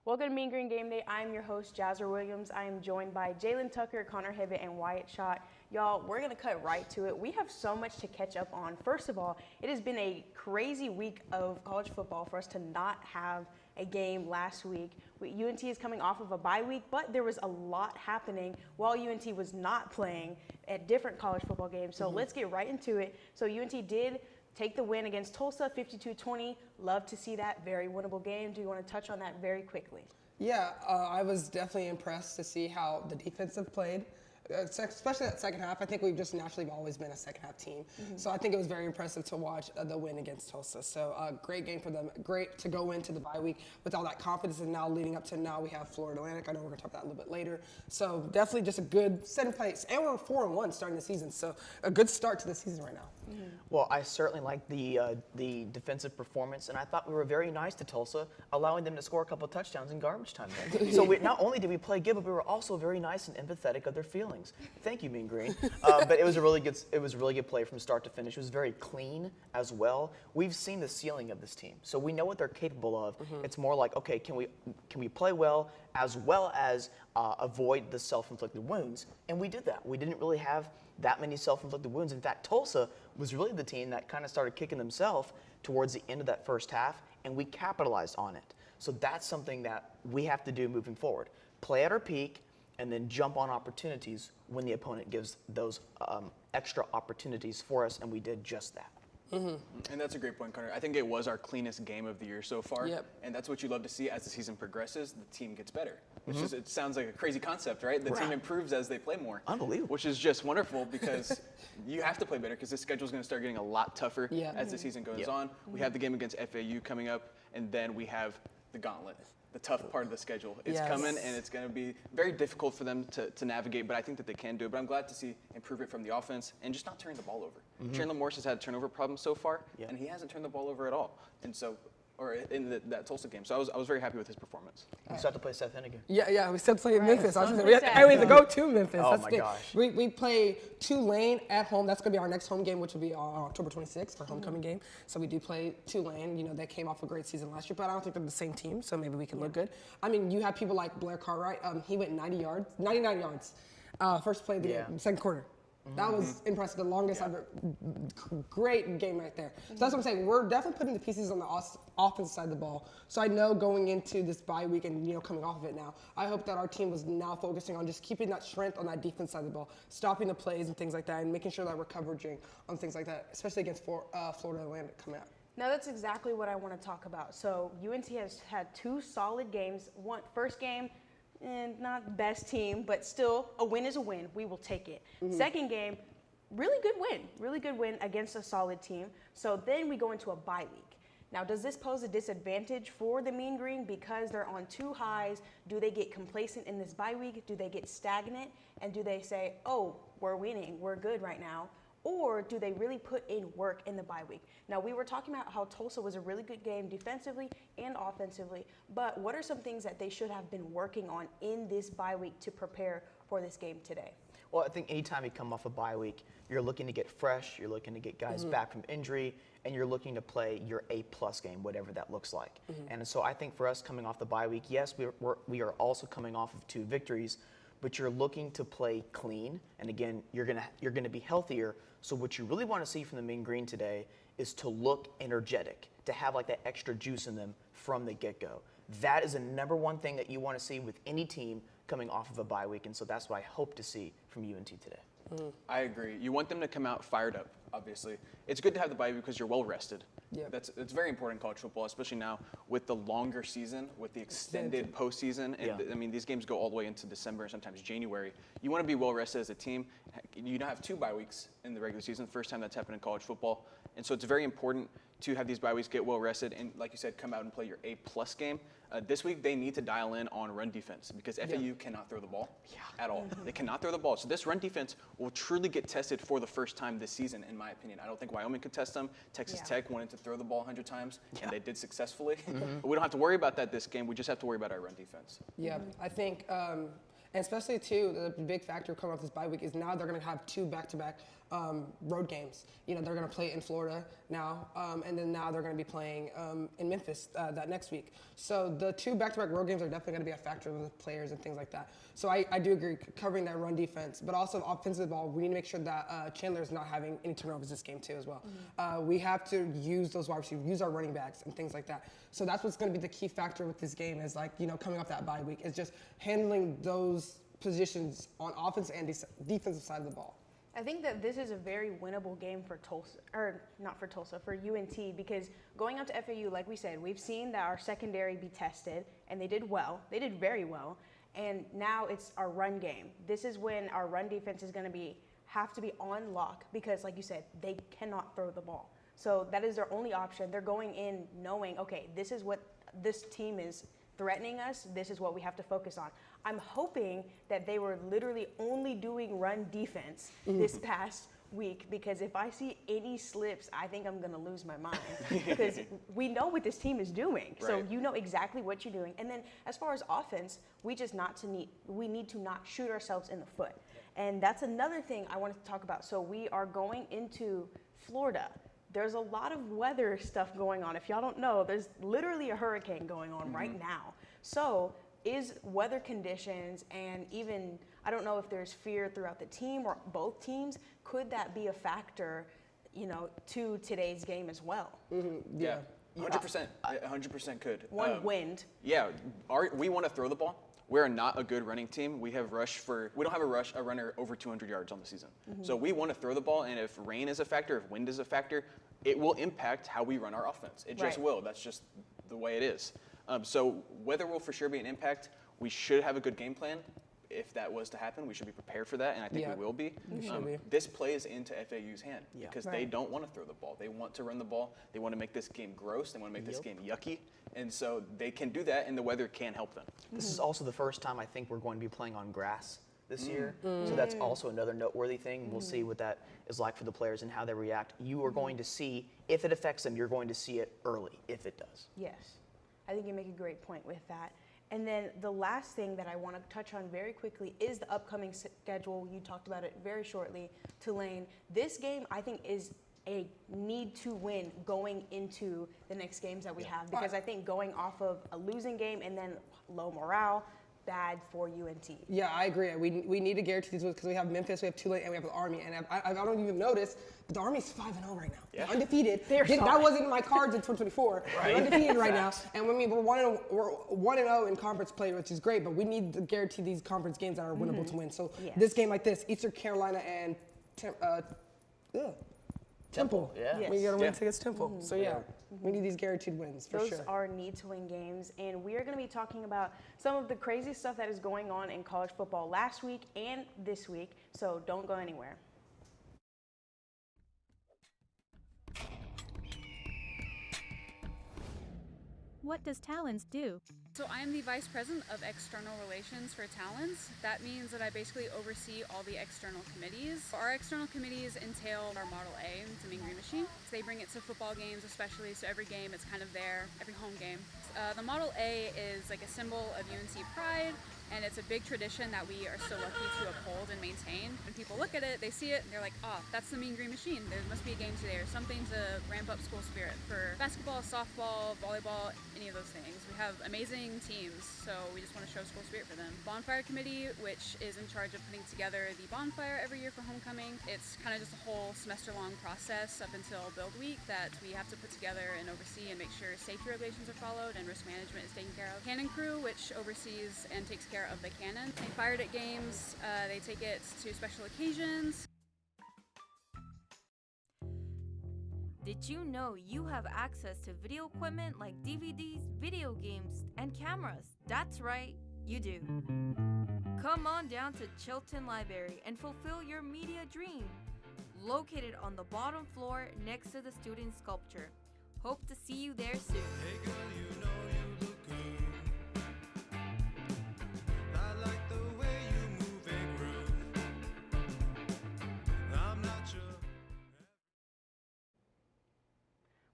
Welcome to Mean Green Game Day. I'm your host, Jazzer Williams. I am joined by Jalen Tucker, Connor Hibbett, and Wyatt Schott. Y'all, we're going to cut right to it. We have so much to catch up on. First of all, it has been a crazy week of college football for us to not have a game last week. UNT is coming off of a bye week, but there was a lot happening while UNT was not playing at different college football games. So let's get right into it. So UNT did take the win against Tulsa, 52-20. Love to see that. Very winnable game. Do you want to touch on that very quickly? Yeah, I was definitely impressed to see how the defense have played, especially that second half. I think we've just naturally always been a second half team. So I think it was very impressive to watch the win against Tulsa. So great game for them. Great to go into the bye week with all that confidence, and now leading up to now we have Florida Atlantic. I know we're going to talk about that a little bit later. So definitely just a good setting place. And we're 4-1 starting the season. So a good start to the season right now. Well, I certainly liked the defensive performance, and I thought we were very nice to Tulsa, allowing them to score a couple of touchdowns in garbage time. So not only did we play good, but we were also very nice and empathetic of their feelings. Thank you, Mean Green. But it was a really good play from start to finish. It was very clean as well. We've seen the ceiling of this team, so we know what they're capable of. It's more like, okay, can we play well as avoid the self-inflicted wounds? And we did that. We didn't really have that many self-inflicted wounds. In fact, Tulsa was really the team that kind of started kicking themselves towards the end of that first half, and we capitalized on it. So that's something that we have to do moving forward. Play at our peak, and then jump on opportunities when the opponent gives those extra opportunities for us, and we did just that. And that's a great point, Connor. I think it was our cleanest game of the year so far. Yep. And that's what you love to see as the season progresses. The team gets better. It sounds like a crazy concept, right? The team improves as they play more. Unbelievable. Which is just wonderful because you have to play better because the schedule is going to start getting a lot tougher as the season goes on. We have the game against FAU coming up, and then we have the gauntlet. The tough part of the schedule. It's coming, and it's going to be very difficult for them to navigate, but I think that they can do it. But I'm glad to see improvement from the offense and just not turning the ball over. Chandler Morris has had turnover problems so far, and he hasn't turned the ball over at all. And so, or in that Tulsa game. So I was very happy with his performance. We still have to play Seth Hennigan. Yeah, we still play Memphis. Don't We have to go to Memphis. Oh That's my the thing. gosh. We play Tulane at home. That's going to be our next home game, which will be on October 26th, our homecoming game. So we do play Tulane. You know, they came off a great season last year, but I don't think they're the same team, so maybe we can look good. I mean, you have people like Blair Cartwright. He went 99 yards. First play of the game, second quarter. That was impressive. The longest ever. Great game right there. So that's what I'm saying. We're definitely putting the pieces on the offensive side of the ball. So I know going into this bye week and coming off of it now, I hope that our team was now focusing on just keeping that strength on that defense side of the ball, stopping the plays and things like that, and making sure that we're coveraging on things like that, especially against Florida Atlantic coming out. Now that's exactly what I want to talk about. So UNT has had two solid games. First game, not best team, but still a win is a win. We will take it. Second game, really good win against a solid team. So then we go into a bye week. Now, does this pose a disadvantage for the Mean Green because they're on two highs? Do they get complacent in this bye week? Do they get stagnant? And do they say, oh, we're winning, we're good right now? Or do they really put in work in the bye week? Now, we were talking about how Tulsa was a really good game defensively and offensively, but what are some things that they should have been working on in this bye week to prepare for this game today? Well, I think anytime you come off a bye week, you're looking to get fresh, you're looking to get guys back from injury, and you're looking to play your A-plus game, whatever that looks like. And so I think for us coming off the bye week, yes, we are also coming off of 2 victories, but you're looking to play clean, and again, you're gonna be healthier. So what you really want to see from the Mean Green today is to look energetic, to have like that extra juice in them from the get-go. That is the number one thing that you want to see with any team coming off of a bye week, and so that's what I hope to see from UNT today. I agree. You want them to come out fired up, obviously. It's good to have the bye because you're well rested. Yeah. It's very important in college football, especially now with the longer season, with the extended postseason. And I mean, these games go all the way into December and sometimes January. You want to be well rested as a team. You now have 2 bye weeks in the regular season, first time that's happened in college football. And so it's very important to have these bye weeks, get well rested, and like you said, come out and play your A-plus game. This week, they need to dial in on run defense because FAU cannot throw the ball at all. They cannot throw the ball. So this run defense will truly get tested for the first time this season, in my opinion. I don't think Wyoming could test them. Texas Tech wanted to throw the ball 100 times, and they did successfully. But we don't have to worry about that this game. We just have to worry about our run defense. Yeah, I think And especially too, the big factor coming off this bye week is now they're going to have 2 back-to-back road games. You know, they're going to play in Florida now, and then now they're going to be playing in Memphis that next week. So the 2 back-to-back road games are definitely going to be a factor with the players and things like that. So I do agree, covering that run defense, but also offensive ball, we need to make sure that Chandler is not having any turnovers this game too as well. We have to use those wide receivers, use our running backs and things like that. So that's what's going to be the key factor with this game is, like, you know, coming off that bye week is just handling those positions on offense and defensive side of the ball. I think that this is a very winnable game for Tulsa, or not for Tulsa, for UNT, because going out to FAU, like we said, we've seen that our secondary be tested, and they did well. They did very well. And now it's our run game. This is when our run defense is going to have to be on lock because, like you said, they cannot throw the ball. So that is their only option. They're going in knowing, okay, this is what this team is threatening us. This is what we have to focus on. I'm hoping that they were literally only doing run defense this past week, because if I see any slips, I think I'm going to lose my mind because we know what this team is doing. Right. So you know exactly what you're doing. And then as far as offense, we need to not shoot ourselves in the foot. And that's another thing I wanted to talk about. So we are going into Florida. There's a lot of weather stuff going on. If y'all don't know, there's literally a hurricane going on right now. So is weather conditions, and even, I don't know if there's fear throughout the team or both teams, could that be a factor, you know, to today's game as well? Yeah. 100%. 100% could. Wind. Yeah. We want to throw the ball. We're not a good running team. We don't have a runner over 200 yards on the season. So we want to throw the ball, and if rain is a factor, if wind is a factor, it will impact how we run our offense. It just will. That's just the way it is. So weather will for sure be an impact. We should have a good game plan. If that was to happen, we should be prepared for that, and I think we will be. This plays into FAU's hand because they don't want to throw the ball. They want to run the ball. They want to make this game gross. They want to make this game yucky. And so they can do that, and the weather can help them. This is also the first time I think we're going to be playing on grass this year. So that's also another noteworthy thing. We'll see what that is like for the players and how they react. You are going to see, if it affects them, you're going to see it early, if it does. Yes. I think you make a great point with that. And then the last thing that I want to touch on very quickly is the upcoming schedule. You talked about it very shortly, Tulane. This game, I think, is a need to win going into the next games that we have, because I think going off of a losing game and then low morale, bad for UNT. Yeah, I agree. We need to guarantee these wins because we have Memphis, we have Tulane, and we have the Army. And I don't even notice, but the Army's 5-0 right now. Yeah. They're undefeated. That wasn't in my cards in 2024. They're undefeated right now. And we're 1-0 in conference play, which is great, but we need to guarantee these conference games that are winnable to win. So this game like this, Eastern Carolina and Temple. Yeah. We got to win against Temple. So we need these guaranteed wins for sure. Those are need-to-win games, and we are going to be talking about some of the crazy stuff that is going on in college football last week and this week, so don't go anywhere. What does Talents do? So I am the Vice President of External Relations for Talents. That means that I basically oversee all the external committees. Our external committees entail our Model A, it's a Mean Green machine. So they bring it to football games especially, so every game it's kind of there, every home game. The Model A is like a symbol of UNC pride, and it's a big tradition that we are so lucky to uphold and maintain. When people look at it, they see it, and they're like, oh, that's the Mean Green machine. There must be a game today or something to ramp up school spirit for basketball, softball, volleyball, any of those things. We have amazing teams, so we just want to show school spirit for them. Bonfire Committee, which is in charge of putting together the bonfire every year for homecoming. It's kind of just a whole semester-long process up until build week that we have to put together and oversee and make sure safety regulations are followed and risk management is taken care of. Cannon Crew, which oversees and takes care of the cannon. They fire it at games, they take it to special occasions. Did you know you have access to video equipment like DVDs, video games, and cameras? That's right, you do. Come on down to Chilton Library and fulfill your media dream. Located on the bottom floor next to the student sculpture. Hope to see you there soon. Hey girl, you know you look good. I like the way you move and groove. I'm not sure.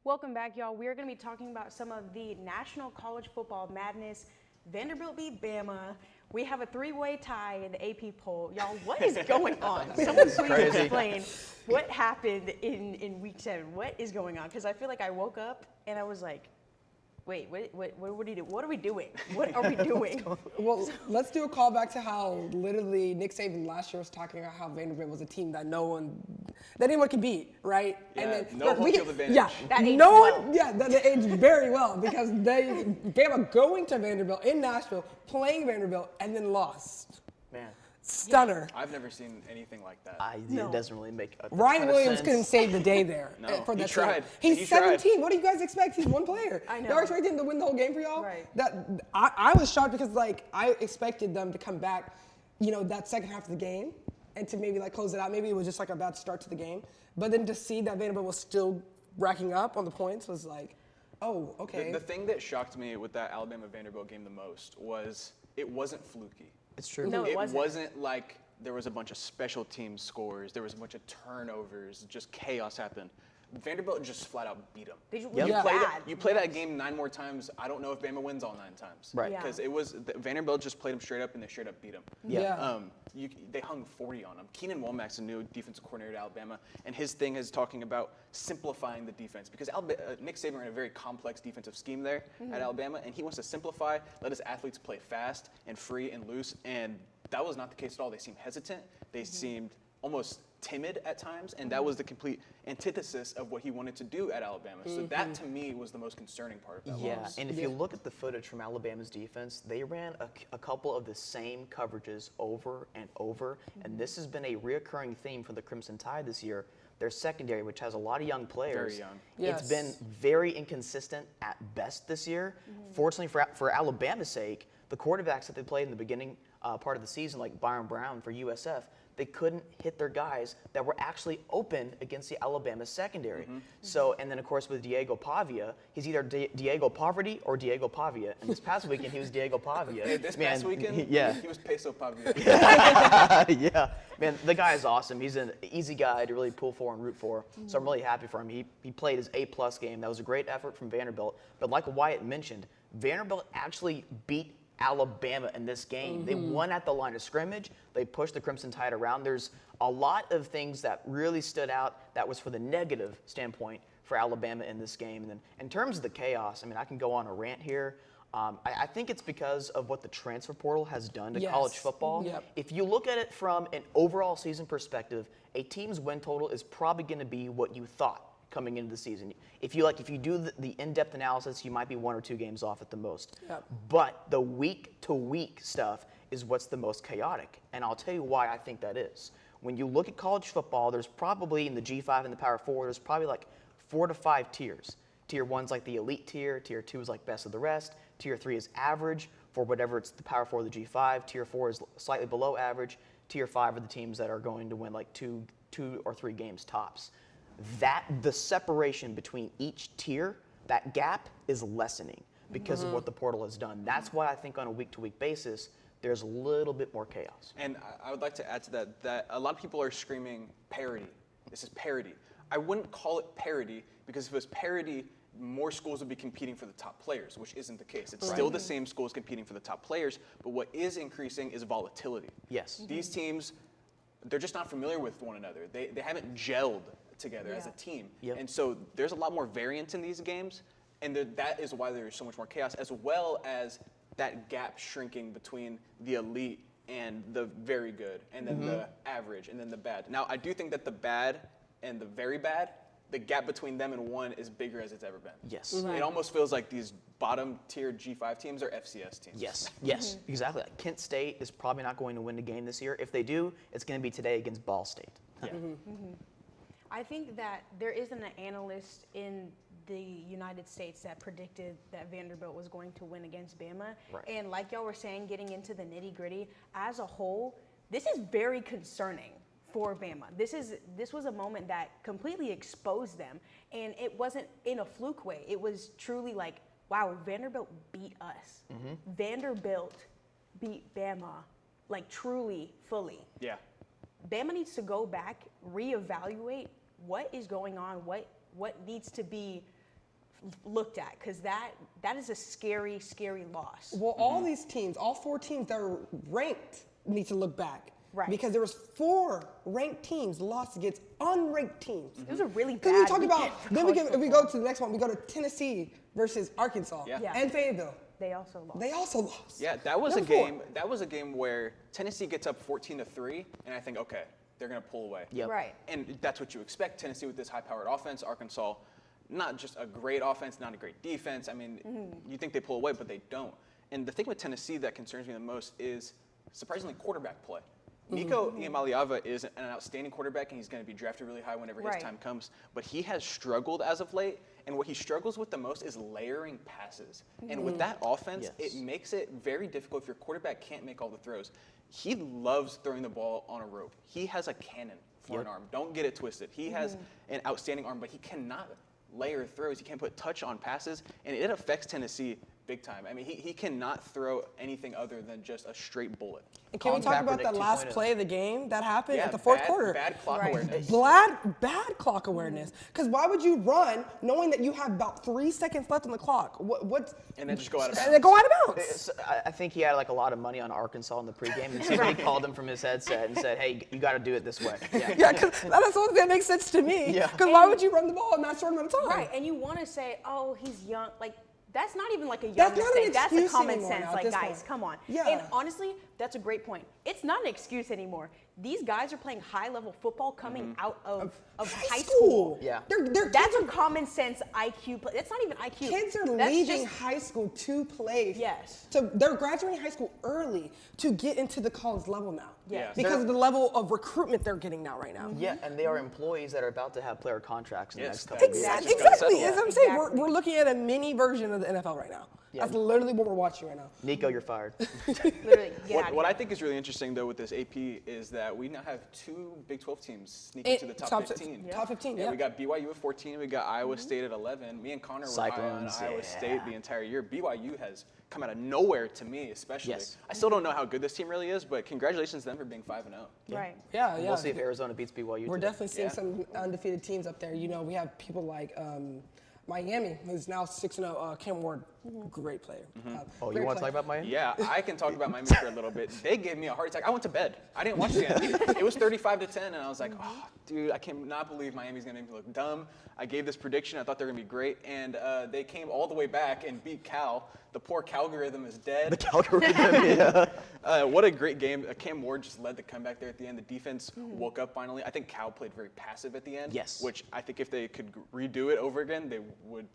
Welcome back, y'all. We're going to be talking about some of the National College Football Madness. Vanderbilt beat Bama. We have a 3-way tie in the AP poll. Y'all, what is going on? Someone please explain what happened in week 7. What is going on? Because I feel like I woke up and I was like, wait, what do you do? What are we doing? What are we doing? Well, let's do a callback to how literally Nick Saban last year was talking about how Vanderbilt was a team that anyone could beat, right? Yeah, no home field advantage. Yeah, That aged no well. one. Yeah, that aged very well because Bama going to Vanderbilt in Nashville, playing Vanderbilt, and then lost. Man, Stunner. I've never seen anything like that. it doesn't really make a Ryan ton of Williams sense. couldn't save the day there. No, for he that tried. team. He's He tried. 17. What do you guys expect? He's one player. I know. Y'all expecting him to win the whole game for y'all? Right. I was shocked because like I expected them to come back, that second half of the game, and to maybe like close it out. Maybe it was just like a bad start to the game, but then to see that Vanderbilt was still racking up on the points was like, oh, okay. The thing that shocked me with that Alabama-Vanderbilt game the most was it wasn't fluky. It's true. No, it It wasn't. wasn't like there was a bunch of special team scores. There was a bunch of turnovers. Just chaos happened. Vanderbilt just flat out beat them. They just Yep. were bad. You play that game 9 more times. I don't know if Bama wins all 9 times. Right. Yeah. Because Vanderbilt just played them straight up and they straight up beat them. Yeah. They hung 40 on them. Keenan Womack's a new defensive coordinator at Alabama, and his thing is talking about simplifying the defense because Nick Saban ran a very complex defensive scheme there at Alabama, and he wants to simplify, let his athletes play fast and free and loose, and that was not the case at all. They seemed hesitant. They seemed almost timid at times, and that was the complete antithesis of what he wanted to do at Alabama. So that, to me, was the most concerning part of that Yeah, loss. and if you look at the footage from Alabama's defense, they ran a couple of the same coverages over and over, and this has been a reoccurring theme for the Crimson Tide this year. Their secondary, which has a lot of young players, Very young. it's been very inconsistent at best this year. Fortunately for Alabama's sake, the quarterbacks that they played in the beginning part of the season, like Byron Brown for USF, they couldn't hit their guys that were actually open against the Alabama secondary. So, and then of course with Diego Pavia, he's either Diego Poverty or Diego Pavia. And this past weekend he was Diego Pavia. This past weekend, he was Peso Pavia. Yeah, man, the guy is awesome. He's an easy guy to really pull for and root for. So I'm really happy for him. He played his A+ game. That was a great effort from Vanderbilt. But like Wyatt mentioned, Vanderbilt actually beat Alabama in this game. They won at the line of scrimmage. They pushed the Crimson Tide around. There's a lot of things that really stood out that was for the negative standpoint for Alabama in this game. And then in terms of the chaos, I mean, I can go on a rant here. I think it's because of what the transfer portal has done to college football. Yep. If you look at it from an overall season perspective, a team's win total is probably going to be what you thought coming into the season. If you do the in-depth analysis, you might be 1 or 2 games off at the most. Yep. But the week-to-week stuff is what's the most chaotic, and I'll tell you why I think that is. When you look at college football, there's probably in the G5 and the Power 4, there's probably like 4 to 5 tiers. Tier 1's like the elite tier, Tier 2 is like best of the rest, Tier 3 is average for whatever it's the Power 4 or the G5, Tier 4 is slightly below average, Tier 5 are the teams that are going to win like two or 3 games tops. The separation between each tier, that gap is lessening because of what the portal has done. That's why I think on a week-to-week basis, there's a little bit more chaos. And I would like to add to that a lot of people are screaming parity. This is parity. I wouldn't call it parity because if it was parity, more schools would be competing for the top players, which isn't the case. It's still the same schools competing for the top players, but what is increasing is volatility. Yes. These teams, they're just not familiar with one another. They haven't gelled together as a team. Yep. And so there's a lot more variance in these games, and that is why there's so much more chaos, as well as that gap shrinking between the elite and the very good, and then the average, and then the bad. Now, I do think that the bad and the very bad, the gap between them and one is bigger as it's ever been. Yes. It almost feels like these bottom tier G5 teams are FCS teams. Yes, exactly. Like Kent State is probably not going to win the game this year. If they do, it's going to be today against Ball State. Yeah. I think that there isn't an analyst in the United States that predicted that Vanderbilt was going to win against Bama. Right. And like y'all were saying, getting into the nitty-gritty, as a whole, this is very concerning for Bama. This was a moment that completely exposed them, and it wasn't in a fluke way. It was truly like, wow, Vanderbilt beat us. Vanderbilt beat Bama, like truly, fully. Yeah. Bama needs to go back, reevaluate what is going on, what needs to be looked at, because that is a scary, scary loss. Well, all these teams, all 4 teams that are ranked need to look back. Right. Because there was 4 ranked teams lost against unranked teams. It was a really bad Because we talk weekend about, for then we college get, if we football. go to the next one, we go to Tennessee versus Arkansas Yeah. and Fayetteville. They also lost. They also lost. Yeah, that was a Number 4. game. That was a game where Tennessee gets up 14-3, and I think, okay, they're going to pull away. Yep. Right. And that's what you expect. Tennessee with this high-powered offense, Arkansas, not just a great offense, not a great defense. I mean, you think they pull away, but they don't. And the thing with Tennessee that concerns me the most is surprisingly quarterback play. Nico Iamaleava is an outstanding quarterback, and he's going to be drafted really high whenever his Right. time comes. But he has struggled as of late, and what he struggles with the most is layering passes. And with that offense, Yes. it makes it very difficult if your quarterback can't make all the throws. He loves throwing the ball on a rope. He has a cannon for an arm. Don't get it twisted. He has an outstanding arm, but he cannot layer throws. He can't put touch on passes, and it affects Tennessee big time. I mean, he cannot throw anything other than just a straight bullet. And can we Colin talk about Kaepernick that last 2.0. play of the game that happened Yeah, at the fourth bad, quarter? Bad clock Right. awareness. Bad clock awareness. Because why would you run knowing that you have about 3 seconds left on the clock? What's And then just go out of and bounds. then go out of bounds? So I think he had like a lot of money on Arkansas in the pregame, and somebody called him from his headset and said, "Hey, you got to do it this way." Yeah, because that's what that makes sense to me. Yeah. Because why would you run the ball in that short amount of time? Right, and you want to say, oh, he's young. Like, that's not even like a young That's not an mistake. That's a excuse common anymore sense. now at Like, this guys, point. come on. Yeah. And honestly, that's a great point. It's not an excuse anymore. These guys are playing high-level football coming out of high school. Yeah. That's a common sense IQ play. That's not even IQ. Kids are That's leaving just- high school to play. Yes. So they're graduating high school early to get into the college level now. Yeah. Because of the level of recruitment they're getting now right now. Yeah, and they are employees that are about to have player contracts in the Yes, next couple of years. Exactly. Exactly. Yeah. As I'm saying, Exactly. we're looking at a mini version of the NFL right now. Yeah. That's literally what we're watching right now. Nico, you're fired. Literally, get out of What I here. think is really interesting, though, with this AP is that we now have 2 Big 12 teams sneaking to the top 15. Top 15, Yeah, yeah. we got BYU at 14. We got Iowa State at 11. Me and Connor were high on Cyclones, Iowa yeah. State the entire year. BYU has come out of nowhere to me, especially. Yes. I still don't know how good this team really is, but congratulations to them for being 5-0. Right. Yeah, yeah. We'll see if Arizona beats BYU. We're today. definitely seeing Yeah. some undefeated teams up there. You know, we have people like Miami, who's now 6-0. Cam Ward, great player. Oh, you great want to player. talk about Miami? Yeah, I can talk about Miami for a little bit. They gave me a heart attack. I went to bed. I didn't watch the end. It was 35-10, and I was like, oh, dude, I cannot believe Miami's going to make me look dumb. I gave this prediction. I thought they were going to be great, and they came all the way back and beat Cal. The poor Calgorithm is dead. The algorithm, yeah. What a great game. Cam Ward just led the comeback there at the end. The defense woke up finally. I think Cal played very passive at the end. Yes. Which I think if they could redo it over again, they would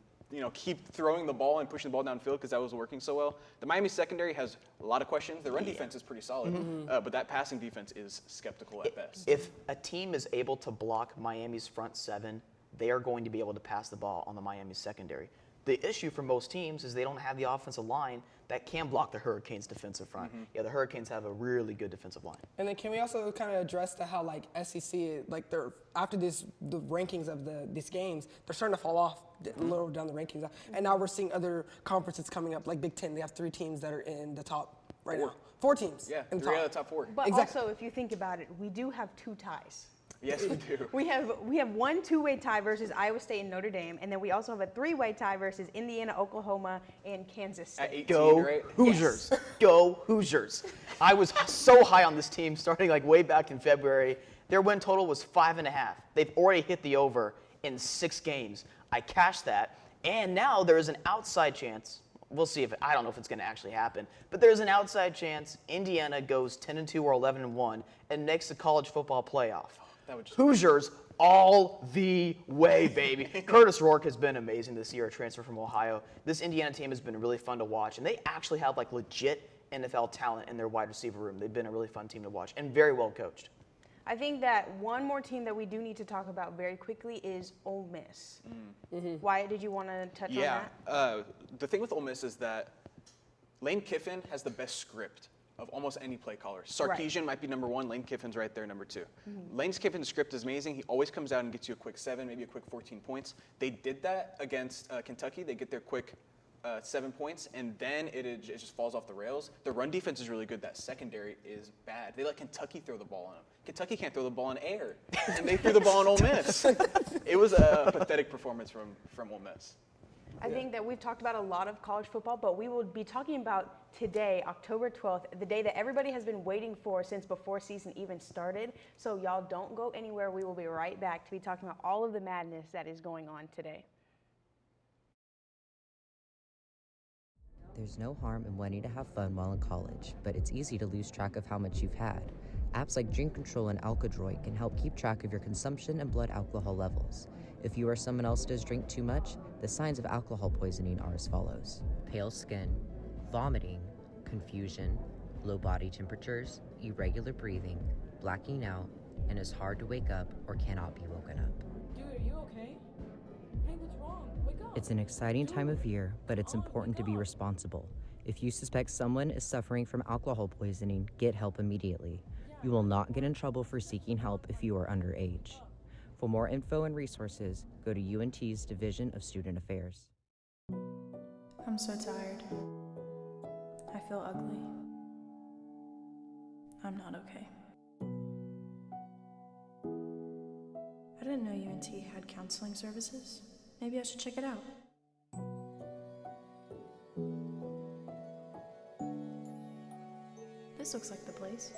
keep throwing the ball and pushing the ball downfield because that was working so well. The Miami secondary has a lot of questions. The run defense is pretty solid, but that passing defense is skeptical at best. If a team is able to block Miami's front 7, they are going to be able to pass the ball on the Miami secondary. The issue for most teams is they don't have the offensive line that can block the Hurricanes' defensive front. Yeah, the Hurricanes have a really good defensive line. And then can we also kind of address to how like SEC, like they're after the rankings of these games, they're starting to fall off a little down the rankings. And now we're seeing other conferences coming up, like Big Ten. They have 3 teams that are in the top right now. 4 teams. Yeah, in the 3 top. out of the top 4. But Exactly. also, if you think about it, we do have 2 ties. Yes, we do. We have 1 2-way tie versus Iowa State and Notre Dame, and then we also have a 3-way tie versus Indiana, Oklahoma, and Kansas At State. 18, Go right? Hoosiers. Go Hoosiers. I was so high on this team starting like way back in February. Their win total was 5.5. They've already hit the over in 6 games. I cashed that, and now there is an outside chance. We'll see if I don't know if it's going to actually happen, but there's an outside chance Indiana goes 10-2 or 11-1 and makes the college football playoff. That would just Hoosiers all the way, baby. Curtis Rourke has been amazing this year, a transfer from Ohio. This Indiana team has been really fun to watch, and they actually have like legit NFL talent in their wide receiver room. They've been a really fun team to watch and very well coached. I think that one more team that we do need to talk about very quickly is Ole Miss. Wyatt, did you want to touch on that? The thing with Ole Miss is that Lane Kiffin has the best script of almost any play caller. Sarkisian might be number 1. Lane Kiffin's right there, number 2. Lane Kiffin's script is amazing. He always comes out and gets you a quick 7, maybe a quick 14 points. They did that against Kentucky. They get their quick 7 points, and then it just falls off the rails. The run defense is really good. That secondary is bad. They let Kentucky throw the ball on them. Kentucky can't throw the ball in air, and they threw the ball on Ole Miss. It was a pathetic performance from Ole Miss. I think that we've talked about a lot of college football, but we will be talking about today, October 12th, the day that everybody has been waiting for since before season even started. So y'all don't go anywhere. We will be right back to be talking about all of the madness that is going on today. There's no harm in wanting to have fun while in college, but it's easy to lose track of how much you've had. Apps like Drink Control and Alkadroid can help keep track of your consumption and blood alcohol levels. If you or someone else does drink too much, the signs of alcohol poisoning are as follows: pale skin, vomiting, confusion, low body temperatures, irregular breathing, blacking out, and it's hard to wake up or cannot be woken up. Dude, are you okay? Hey, what's wrong? Wake up. It's an exciting time of year, but it's important to be responsible. If you suspect someone is suffering from alcohol poisoning, get help immediately. You will not get in trouble for seeking help if you are underage. For more info and resources, go to UNT's Division of Student Affairs. I'm so tired. I feel ugly. I'm not okay. I didn't know UNT had counseling services. Maybe I should check it out. This looks like the place.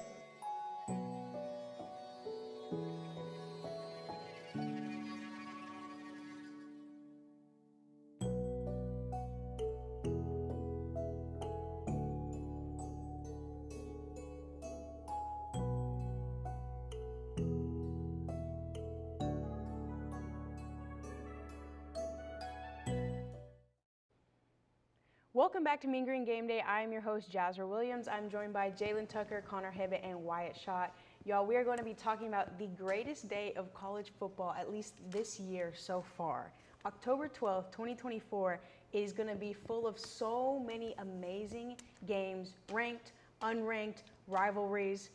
Welcome back to Mean Green Game Day. I am your host, Jazzer Williams. I'm joined by Jalen Tucker, Connor Hebbett, and Wyatt Schott. Y'all, we are going to be talking about the greatest day of college football, at least this year so far. October 12th, 2024 is going to be full of so many amazing games, ranked, unranked, rivalries.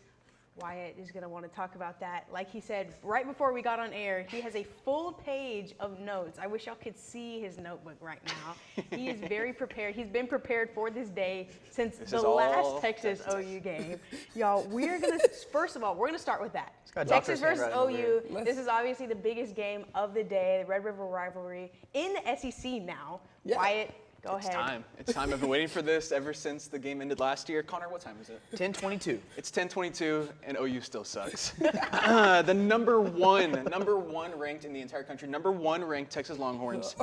Wyatt is going to want to talk about that. Like he said right before we got on air, he has a full page of notes. I wish y'all could see his notebook right now. He is very prepared. He's been prepared for this day since the last Texas OU game. Y'all, we're going to, first of all, we're going to start with that. Texas versus OU. This is obviously the biggest game of the day, the Red River rivalry in the SEC now. Yeah. Wyatt, go ahead. It's time. I've been waiting for this ever since the game ended last year. Connor, what time is it? 10:22. It's 10:22, and OU still sucks. The number one ranked in the entire country, number one ranked Texas Longhorns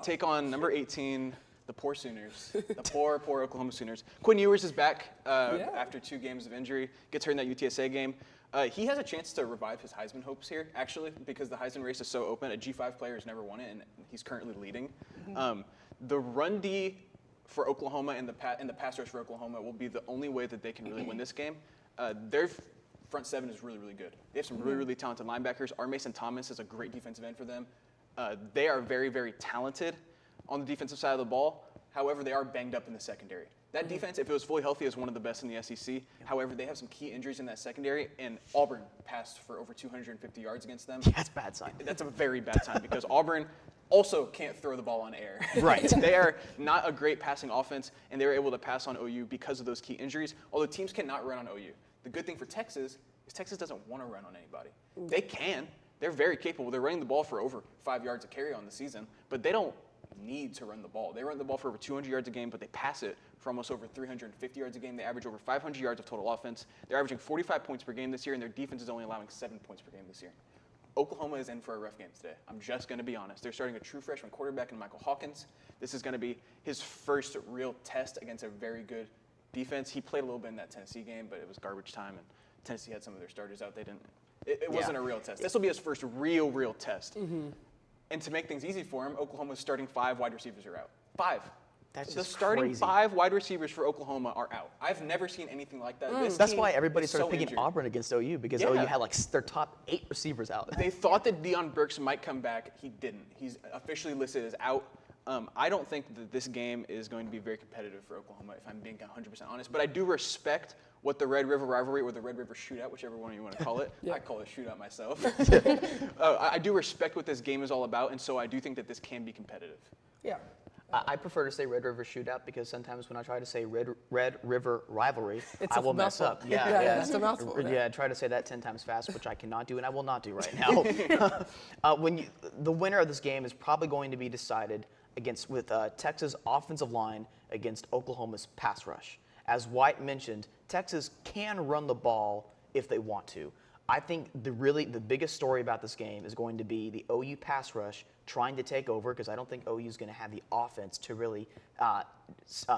take on number 18, the poor Sooners, the poor Oklahoma Sooners. Quinn Ewers is back after 2 games of injury, gets hurt in that UTSA game. He has a chance to revive his Heisman hopes here, actually, because the Heisman race is so open. A G5 player has never won it, and he's currently leading. The run D for Oklahoma and the pass rush for Oklahoma will be the only way that they can really win this game. Their front seven is really, really good. They have some really, really talented linebackers. R. Mason Thomas is a great defensive end for them. They are very, very talented on the defensive side of the ball. However, they are banged up in the secondary. That defense, if it was fully healthy, is one of the best in the SEC. However, they have some key injuries in that secondary, and Auburn passed for over 250 yards against them. Yeah, that's a bad sign. That's a very bad sign because Auburn also can't throw the ball on air. Right. They are not a great passing offense, and they were able to pass on OU because of those key injuries, although teams cannot run on OU. The good thing for Texas is Texas doesn't want to run on anybody. They can. They're very capable. They're running the ball for over 5 yards a carry on the season, but they don't need to run the ball. They run the ball for over 200 yards a game, but they pass it for almost over 350 yards a game. They average over 500 yards of total offense. They're averaging 45 points per game this year, and their defense is only allowing 7 points per game this year. Oklahoma is in for a rough game today. I'm just going to be honest. They're starting a true freshman quarterback in Michael Hawkins. This is going to be his first real test against a very good defense. He played a little bit in that Tennessee game, but it was garbage time, and Tennessee had some of their starters out. It wasn't a real test. This will be his first real test. And to make things easy for him, Oklahoma's starting 5 wide receivers are out. 5. That's the just starting crazy. 5 wide receivers for Oklahoma are out. I've never seen anything like that. That's why everybody started picking injured. Auburn against OU, because OU had like their top 8 receivers out. They thought that Deion Burks might come back. He didn't. He's officially listed as out. I don't think that this game is going to be very competitive for Oklahoma, if I'm being 100% honest. But I do respect what the Red River rivalry or the Red River shootout, whichever one you want to call it. I call it shootout myself. I do respect what this game is all about, and so I do think that this can be competitive. Yeah. I prefer to say Red River shootout because sometimes when I try to say Red River rivalry, It's I a will mess mouthful. up. Yeah, it's a mouthful. Yeah, try to say that 10 times fast, which I cannot do, and I will not do right now. The winner of this game is probably going to be decided with Texas offensive line against Oklahoma's pass rush. As White mentioned, Texas can run the ball if they want to. I think the biggest story about this game is going to be the OU pass rush trying to take over, because I don't think OU is going to have the offense to really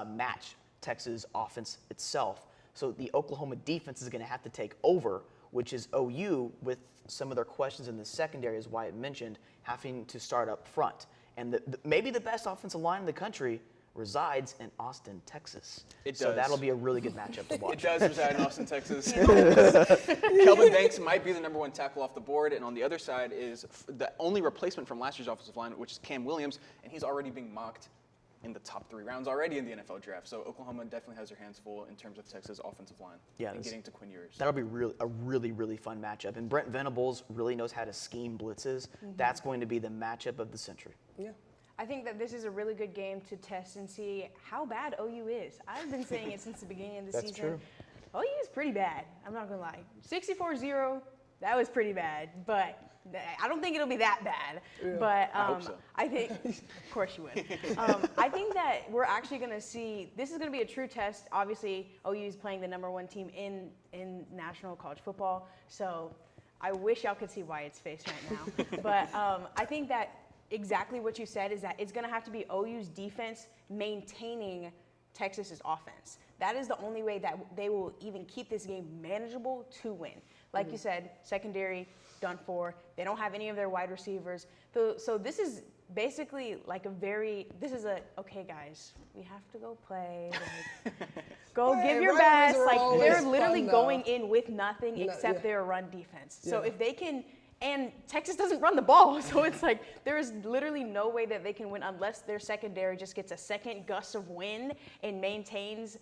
match Texas offense itself. So the Oklahoma defense is going to have to take over, which is OU, with some of their questions in the secondary, as Wyatt mentioned, having to start up front. And maybe the best offensive line in the country resides in Austin, Texas. So that'll be a really good matchup to watch. It does reside in Austin, Texas. Kelvin Banks might be the #1 tackle off the board, and on the other side is the only replacement from last year's offensive line, which is Cam Williams, and he's already being mocked in the top 3 rounds already in the NFL draft. So Oklahoma definitely has their hands full in terms of Texas offensive line and getting to Quinn Ewers. That'll be a really fun matchup. And Brent Venables really knows how to scheme blitzes. That's going to be the matchup of the century. Yeah. I think that this is a really good game to test and see how bad OU is. I've been saying it since the beginning of the season. That's true. OU is pretty bad. I'm not going to lie. 64-0, that was pretty bad. But I don't think it'll be that bad. Yeah. But I hope so. I think, of course you would. I think that we're actually going to see, this is going to be a true test. Obviously, OU is playing the #1 team in national college football. So I wish y'all could see Wyatt's face right now. But I think that exactly what you said is that it's going to have to be OU's defense maintaining Texas's offense. That is the only way that they will even keep this game manageable to win. Like you said, secondary done for. They don't have any of their wide receivers. So this is basically like okay guys, we have to go play. Like, go give your best. Like they're literally going in with nothing except their run defense. So if they can. And Texas doesn't run the ball, so it's like there is literally no way that they can win unless their secondary just gets a second gust of wind and maintains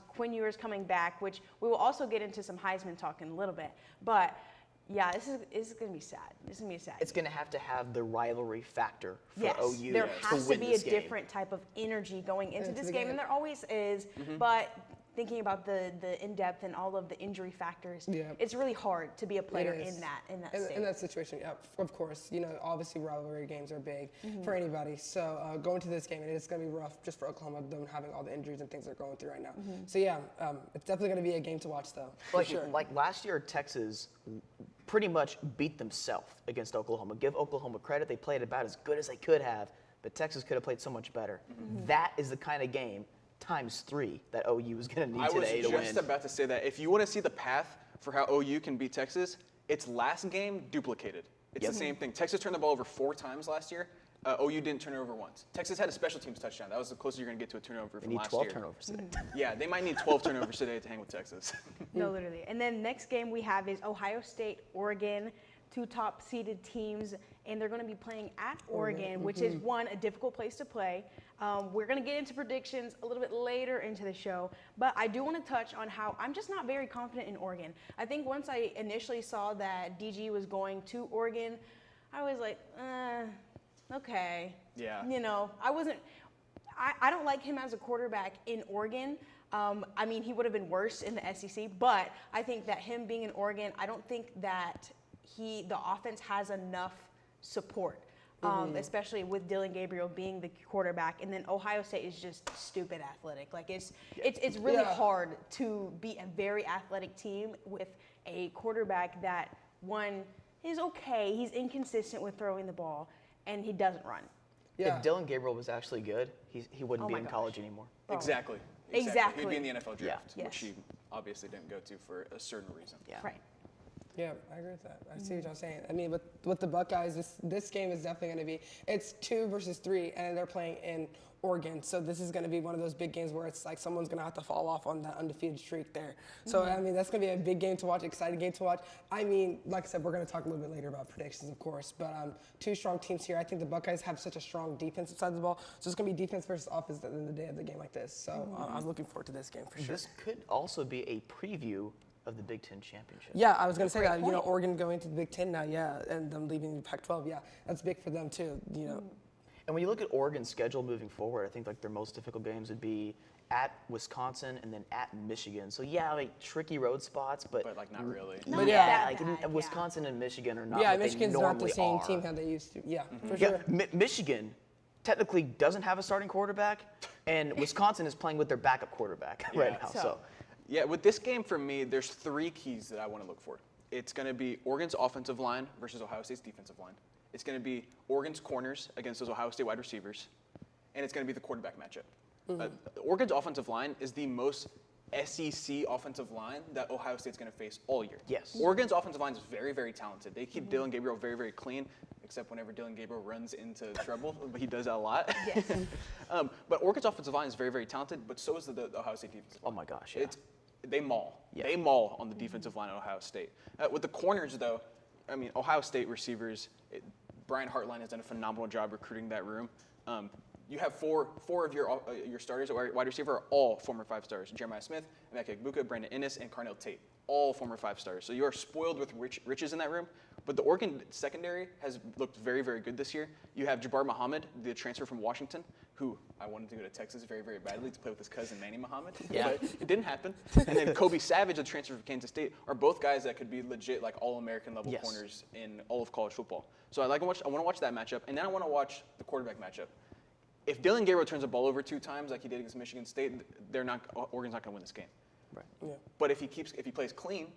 Quinn Ewers coming back, which we will also get into some Heisman talk in a little bit. But yeah, this is going to be sad. This is going to be sad. It's going to have the rivalry factor for OU there has to be a game. different type of energy going into this game, and there always is. But thinking about the in-depth and all of the injury factors, it's really hard to be a player in that state. In that situation, yeah, of course. You know, obviously rivalry games are big for anybody. So going to this game, and it's going to be rough just for Oklahoma, them having all the injuries and things they're going through right now. So yeah, it's definitely going to be a game to watch, though. Like last year, Texas pretty much beat themselves against Oklahoma. Give Oklahoma credit; they played about as good as they could have, but Texas could have played so much better. That is the kind of game ×3 that OU is going to need today to win. I was just about to say that if you want to see the path for how OU can beat Texas, it's last game duplicated. It's the same thing. Texas turned the ball over 4 times last year. OU didn't turn it over once. Texas had a special teams touchdown. That was the closest you're going to get to a turnover from last year. They need 12 turnovers today. Yeah, they might need 12 turnovers today to hang with Texas. No, literally. And then next game we have is Ohio State, Oregon, 2 top-seeded teams, and they're going to be playing at Oregon, which is, a difficult place to play. We're going to get into predictions a little bit later into the show, but I do want to touch on how I'm just not very confident in Oregon. I think once I initially saw that DG was going to Oregon, I was like, okay. Yeah. You know, I don't like him as a quarterback in Oregon. I mean, he would have been worse in the SEC, but I think that him being in Oregon, I don't think that the offense has enough support. Especially with Dylan Gabriel being the quarterback, and then Ohio State is just stupid athletic. Like it's really hard to be a very athletic team with a quarterback that is okay. He's inconsistent with throwing the ball, and he doesn't run. Yeah. If Dylan Gabriel was actually good, he wouldn't be in college anymore. Oh. Exactly. Exactly. He'd be in the NFL draft, Yes. which he obviously didn't go to for a certain reason. Yeah. Right. Yeah, I agree with that. I see what y'all saying. I mean, with the Buckeyes, this game is definitely going to be, it's 2 versus 3, and they're playing in Oregon. So this is going to be one of those big games where it's like someone's going to have to fall off on that undefeated streak there. So, I mean, that's going to be a big game to watch, exciting game to watch. I mean, like I said, we're going to talk a little bit later about predictions, of course. But 2 strong teams here. I think the Buckeyes have such a strong defensive side of the ball. So it's going to be defense versus offense at the end of the day of the game like this. So I'm looking forward to this game for sure. This could also be a preview of the Big Ten championship. Yeah, I was going to say that. You know, Oregon going to the Big Ten now, and them leaving the Pac-12. Yeah, that's big for them too. You know. And when you look at Oregon's schedule moving forward, I think like their most difficult games would be at Wisconsin and then at Michigan. So yeah, like tricky road spots, but like not really. But yeah, like Wisconsin and Michigan are not. Yeah, what Michigan's they not the same are. team that they used to. Yeah, for sure. Michigan, technically doesn't have a starting quarterback, and Wisconsin is playing with their backup quarterback right now. So. Yeah, with this game for me, there's 3 keys that I want to look for. It's going to be Oregon's offensive line versus Ohio State's defensive line. It's going to be Oregon's corners against those Ohio State wide receivers. And it's going to be the quarterback matchup. Oregon's offensive line is the most SEC offensive line that Ohio State's going to face all year. Yes. Oregon's offensive line is very, very talented. They keep Dylan Gabriel very, very clean, except whenever Dylan Gabriel runs into trouble, but he does that a lot. Yes. But Oregon's offensive line is very, very talented, but so is the Ohio State defensive line. Oh my gosh, yeah. They maul. Yeah. They maul on the defensive line at Ohio State. With the corners, though, I mean, Ohio State receivers, Brian Hartline has done a phenomenal job recruiting that room. You have four of your starters at wide receiver are all former 5-stars. Jeremiah Smith, Emeka Egbuka, Brandon Innis, and Carnell Tate, all former 5-stars. So you are spoiled with riches in that room. But the Oregon secondary has looked very, very good this year. You have Jabbar Muhammad, the transfer from Washington, who I wanted to go to Texas very, very badly to play with his cousin Manny Muhammad. Yeah. But it didn't happen. And then Kobe Savage, the transfer from Kansas State, are both guys that could be legit like all-American level corners in all of college football. So I want to watch that matchup, and then I want to watch the quarterback matchup. If Dylan Gabriel turns the ball over 2 times like he did against Michigan State, Oregon's not going to win this game. Right. Yeah. But if he plays clean,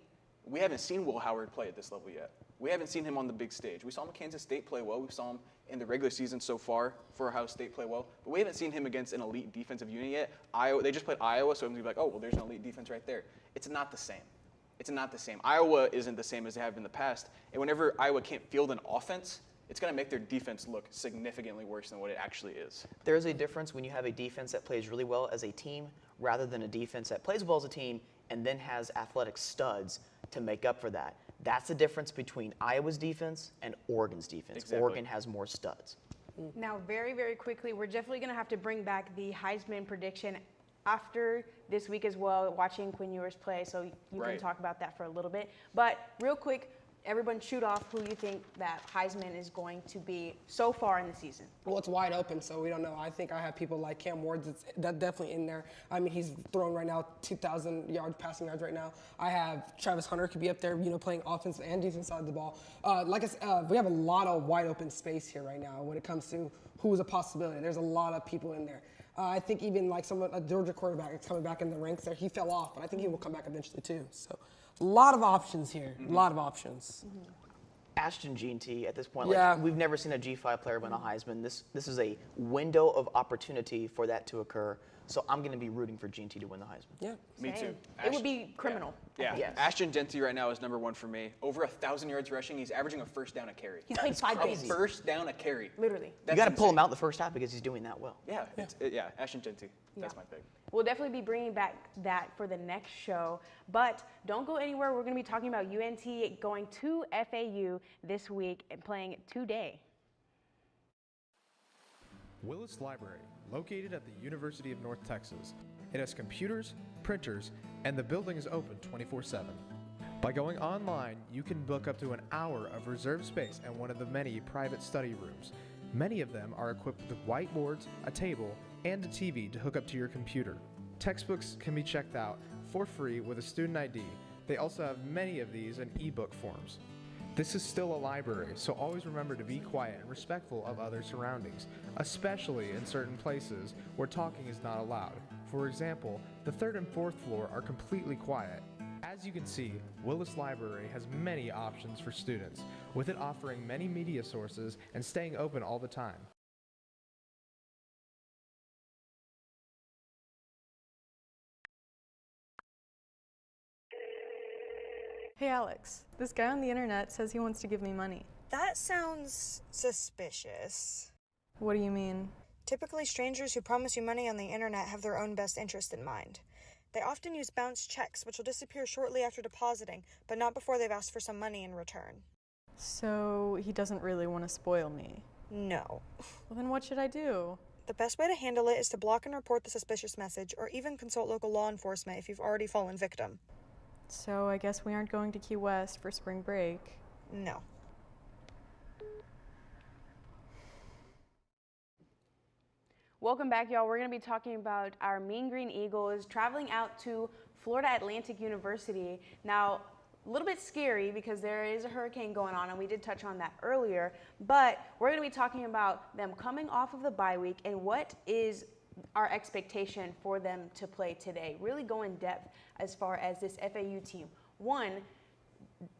we haven't seen Will Howard play at this level yet. We haven't seen him on the big stage. We saw him at Kansas State play well. We saw him in the regular season so far for Ohio State play well. But we haven't seen him against an elite defensive unit yet. They just played Iowa, so everyone's going to be like, oh, well, there's an elite defense right there. It's not the same. It's not the same. Iowa isn't the same as they have in the past. And whenever Iowa can't field an offense, it's going to make their defense look significantly worse than what it actually is. There's a difference when you have a defense that plays really well as a team rather than a defense that plays well as a team and then has athletic studs to make up for that. That's the difference between Iowa's defense and Oregon's defense. Exactly. Oregon has more studs. Now, very, very quickly, we're definitely going to have to bring back the Heisman prediction after this week as well, watching Quinn Ewers play, so you can talk about that for a little bit. But real quick, everyone shoot off who you think that Heisman is going to be so far in the season. Well, it's wide open, so we don't know. I think I have people like Cam Ward that's definitely in there. I mean, he's throwing right now 2,000 passing yards right now. I have Travis Hunter could be up there, playing offense and defense side of the ball. Like I said, we have a lot of wide open space here right now when it comes to who is a possibility. There's a lot of people in there. I think even like a Georgia quarterback is coming back in the ranks there. He fell off, but I think he will come back eventually too. So a lot of options here, a lot of options. Ashton Jeanty at this point, we've never seen a G5 player win a Heisman. This is a window of opportunity for that to occur. So I'm going to be rooting for Jeanty to win the Heisman. Yeah. Me too. It would be criminal. Yeah. Yes. Ashton Jeanty right now is #1 for me. Over 1,000 yards rushing. He's averaging a first down a carry. He's played 5 games. First down a carry. Literally. You got to pull him out in the first half because he's doing that well. Yeah. Ashton Jeanty. That's my pick. We'll definitely be bringing back that for the next show. But don't go anywhere. We're going to be talking about UNT going to FAU this week and playing today. Willis Library, located at the University of North Texas. It has computers, printers, and the building is open 24/7. By going online, you can book up to an hour of reserved space in one of the many private study rooms. Many of them are equipped with whiteboards, a table, and a TV to hook up to your computer. Textbooks can be checked out for free with a student ID. They also have many of these in ebook forms. This is still a library, so always remember to be quiet and respectful of other surroundings, especially in certain places where talking is not allowed. For example, the 3rd and 4th floor are completely quiet. As you can see, Willis Library has many options for students, with it offering many media sources and staying open all the time. Hey Alex, this guy on the internet says he wants to give me money. That sounds suspicious. What do you mean? Typically, strangers who promise you money on the internet have their own best interest in mind. They often use bounced checks, which will disappear shortly after depositing, but not before they've asked for some money in return. So he doesn't really want to spoil me? No. Well, then what should I do? The best way to handle it is to block and report the suspicious message, or even consult local law enforcement if you've already fallen victim. So I guess we aren't going to Key West for spring break. No. Welcome back, y'all. We're going to be talking about our Mean Green Eagles traveling out to Florida Atlantic University. Now, little bit scary because there is a hurricane going on, and we did touch on that earlier. But we're going to be talking about them coming off of the bye week and what is our expectation for them to play today. Really go in depth as far as this FAU team. One,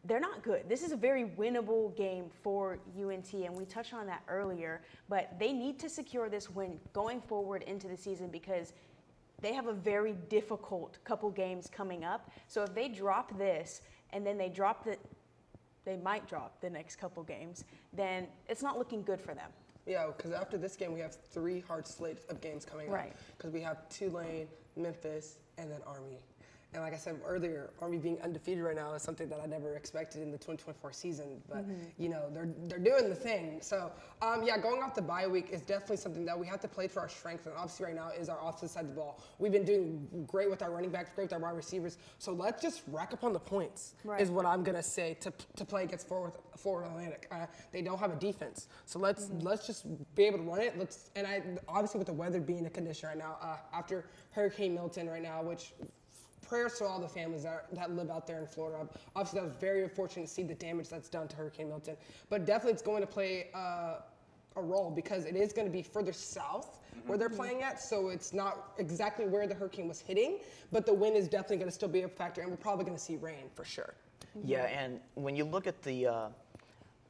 they're not good. This is a very winnable game for UNT, and we touched on that earlier. But they need to secure this win going forward into the season because they have a very difficult couple games coming up. So if they drop this and then they might drop the next couple games, then it's not looking good for them. Yeah, because after this game, we have 3 hard slates of games coming up. Right. Because we have Tulane, Memphis, and then Army. And like I said earlier, Army being undefeated right now is something that I never expected in the 2024 season. But, you know, they're doing the thing. So, yeah, going off the bye week is definitely something that we have to play to our strengths. And obviously right now is our offensive side of the ball. We've been doing great with our running backs, great with our wide receivers. So let's just rack up on the points is what I'm going to say to play against Florida Atlantic. They don't have a defense. So let's just be able to run it. Obviously with the weather being a condition right now, after Hurricane Milton right now, which prayers to all the families that live out there in Florida. Obviously, that was very unfortunate to see the damage that's done to Hurricane Milton. But definitely it's going to play a role because it is going to be further south where they're playing at. So it's not exactly where the hurricane was hitting, but the wind is definitely going to still be a factor, and we're probably going to see rain for sure. Yeah, and when you look at the,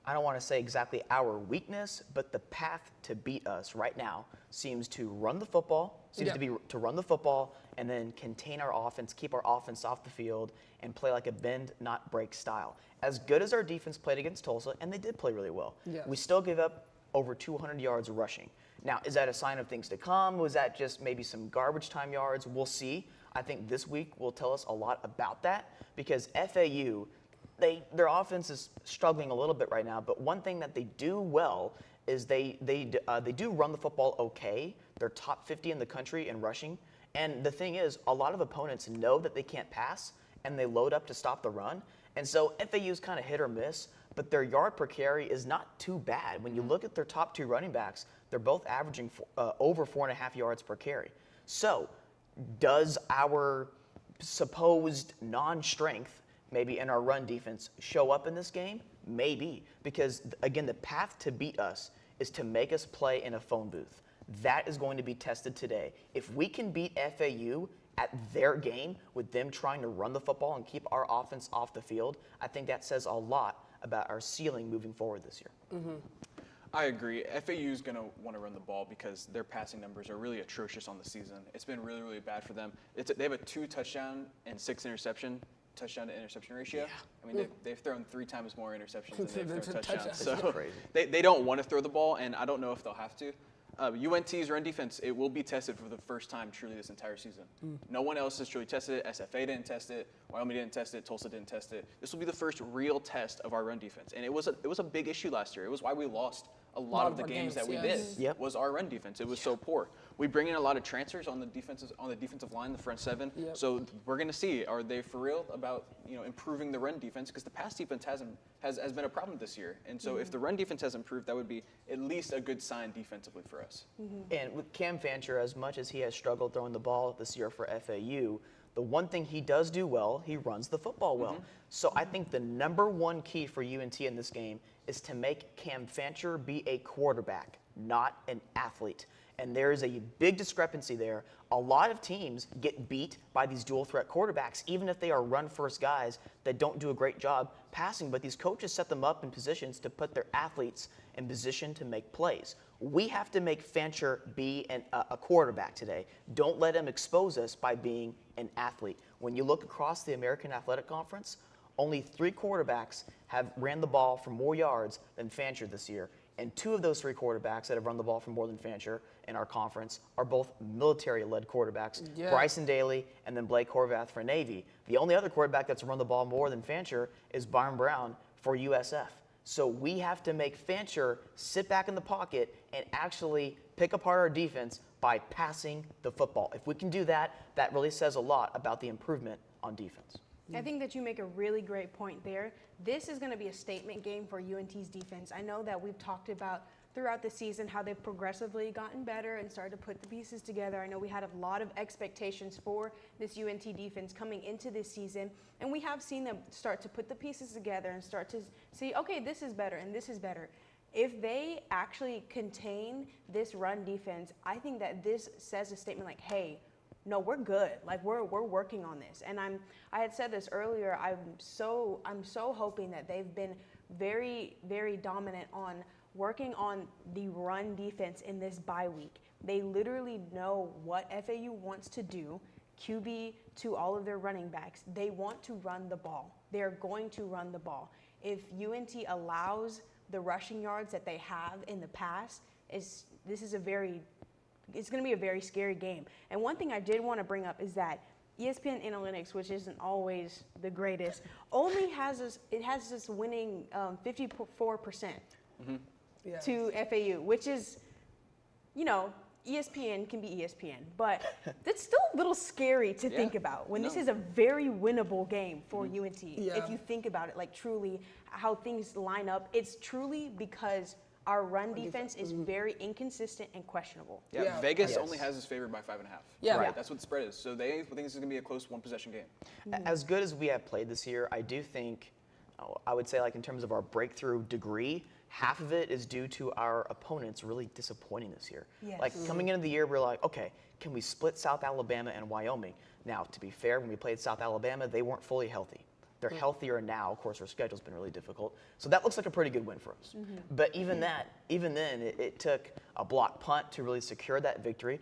I don't want to say exactly our weakness, but the path to beat us right now seems to run the football, to run the football and then contain our offense, keep our offense off the field, and play like a bend, not break style. As good as our defense played against Tulsa, and they did play really well, we still give up over 200 yards rushing. Now, is that a sign of things to come? Was that just maybe some garbage time yards? We'll see. I think this week will tell us a lot about that because FAU, their offense is struggling a little bit right now, but one thing that they do well is they do run the football okay. They're top 50 in the country in rushing. And the thing is, a lot of opponents know that they can't pass, and they load up to stop the run. And so FAU's kind of hit or miss, but their yard per carry is not too bad. When you look at their top 2 running backs, they're both averaging over 4.5 yards per carry. So does our supposed non-strength, maybe in our run defense, show up in this game? Maybe, because again, the path to beat us is to make us play in a phone booth. That is going to be tested today. If we can beat FAU at their game with them trying to run the football and keep our offense off the field, I think that says a lot about our ceiling moving forward this year. I agree. FAU is going to want to run the ball because their passing numbers are really atrocious on the season. It's been really, really bad for them. They have a 2 touchdown and 6 interception touchdown to interception ratio. I mean, they've thrown 3 times more interceptions than they've thrown touchdowns. So they don't want to throw the ball, and I don't know if they'll have to. UNT's run defense, it will be tested for the first time truly this entire season. No one else has truly tested it. SFA didn't test it. Wyoming didn't test it. Tulsa didn't test it. This will be the first real test of our run defense. And it was a big issue last year. It was why we lost a lot of the games that we did was our run defense. It was so poor. We bring in a lot of transfers on the defensive line, the front 7. So we're going to see, are they for real about improving the run defense? Because the pass defense has been a problem this year. And so if the run defense has improved, that would be at least a good sign defensively for us. And with Cam Fancher, as much as he has struggled throwing the ball this year for FAU, the one thing he does do well, he runs the football well. So I think the number 1 key for UNT in this game is to make Cam Fancher be a quarterback, not an athlete. And there is a big discrepancy there. A lot of teams get beat by these dual threat quarterbacks, even if they are run first guys that don't do a great job passing, but these coaches set them up in positions to put their athletes in position to make plays. We have to make Fancher be a quarterback today. Don't let him expose us by being an athlete. When you look across the American Athletic Conference, only 3 quarterbacks have ran the ball for more yards than Fancher this year. And 2 of those 3 quarterbacks that have run the ball for more than Fancher in our conference are both military-led quarterbacks, Bryson Daly and then Blake Horvath for Navy. The only other quarterback that's run the ball more than Fancher is Byron Brown for USF. So we have to make Fancher sit back in the pocket and actually pick apart our defense by passing the football. If we can do that, that really says a lot about the improvement on defense. I think that you make a really great point there. This is going to be a statement game for UNT's defense. I know that we've talked about throughout the season how they've progressively gotten better and started to put the pieces together. I know we had a lot of expectations for this UNT defense coming into this season, and we have seen them start to put the pieces together and start to see, okay, this is better and this is better. If they actually contain this run defense, I think that this says a statement like, hey, no, we're good. Like we're working on this. And I had said this earlier. I'm so hoping that they've been very, very dominant on working on the run defense in this bye week. They literally know what FAU wants to do. QB to all of their running backs. They want to run the ball. They're going to run the ball. If UNT allows the rushing yards that they have in the past, it's going to be a very scary game. And one thing I did want to bring up is that ESPN Analytics, which isn't always the greatest, only has us winning 54% to FAU, which is, ESPN can be ESPN, but that's still a little scary to think about when this is a very winnable game for UNT. If you think about it, like truly how things line up, it's truly because our run defense is very inconsistent and questionable. Yeah, Vegas only has us favored by 5.5. Yeah. Right. That's what the spread is. So they think this is going to be a close one-possession game. As good as we have played this year, I do think, I would say like in terms of our breakthrough degree, half of it is due to our opponents really disappointing this year. Yes. Like coming into the year, we're like, okay, can we split South Alabama and Wyoming? Now, to be fair, when we played South Alabama, they weren't fully healthy. They're healthier now. Of course, our schedule's been really difficult. So that looks like a pretty good win for us. But even then, it took a block punt to really secure that victory.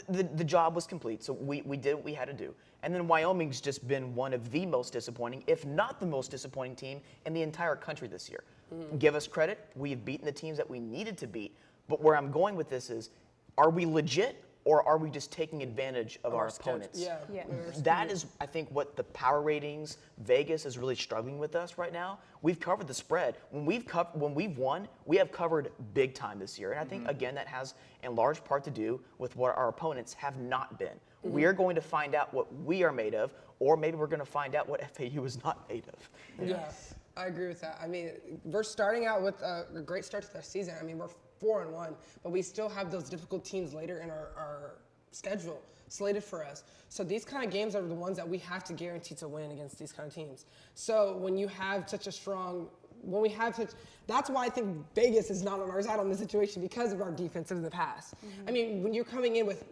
The job was complete, so we did what we had to do. And then Wyoming's just been one of the most disappointing, if not the most disappointing team in the entire country this year. Give us credit. We've beaten the teams that we needed to beat. But where I'm going with this is, are we legit? Or are we just taking advantage of our opponents? Yeah. That is, I think, what the power ratings, Vegas is really struggling with us right now. We've covered the spread. When we've won, we have covered big time this year. And I think, again, that has in large part to do with what our opponents have not been. We are going to find out what we are made of, or maybe we're going to find out what FAU is not made of. Yes, I agree with that. I mean, we're starting out with a great start to the season. I mean, we're 4-1, but we still have those difficult teams later in our schedule slated for us. So these kind of games are the ones that we have to guarantee to win against these kind of teams. So when you have such a strong, that's why I think Vegas is not on our side on this situation, because of our defense in the past. I mean, when you're coming in with,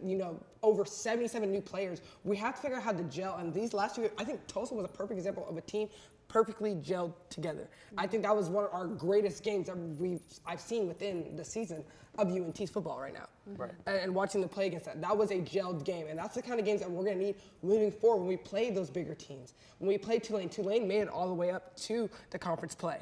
over 77 new players, we have to figure out how to gel. And these last 2 years, I think Tulsa was a perfect example of a team perfectly gelled together. I think that was one of our greatest games that I've seen within the season of UNT's football right now. Right. And watching them play against that was a gelled game. And that's the kind of games that we're going to need moving forward when we play those bigger teams. When we played Tulane made it all the way up to the conference play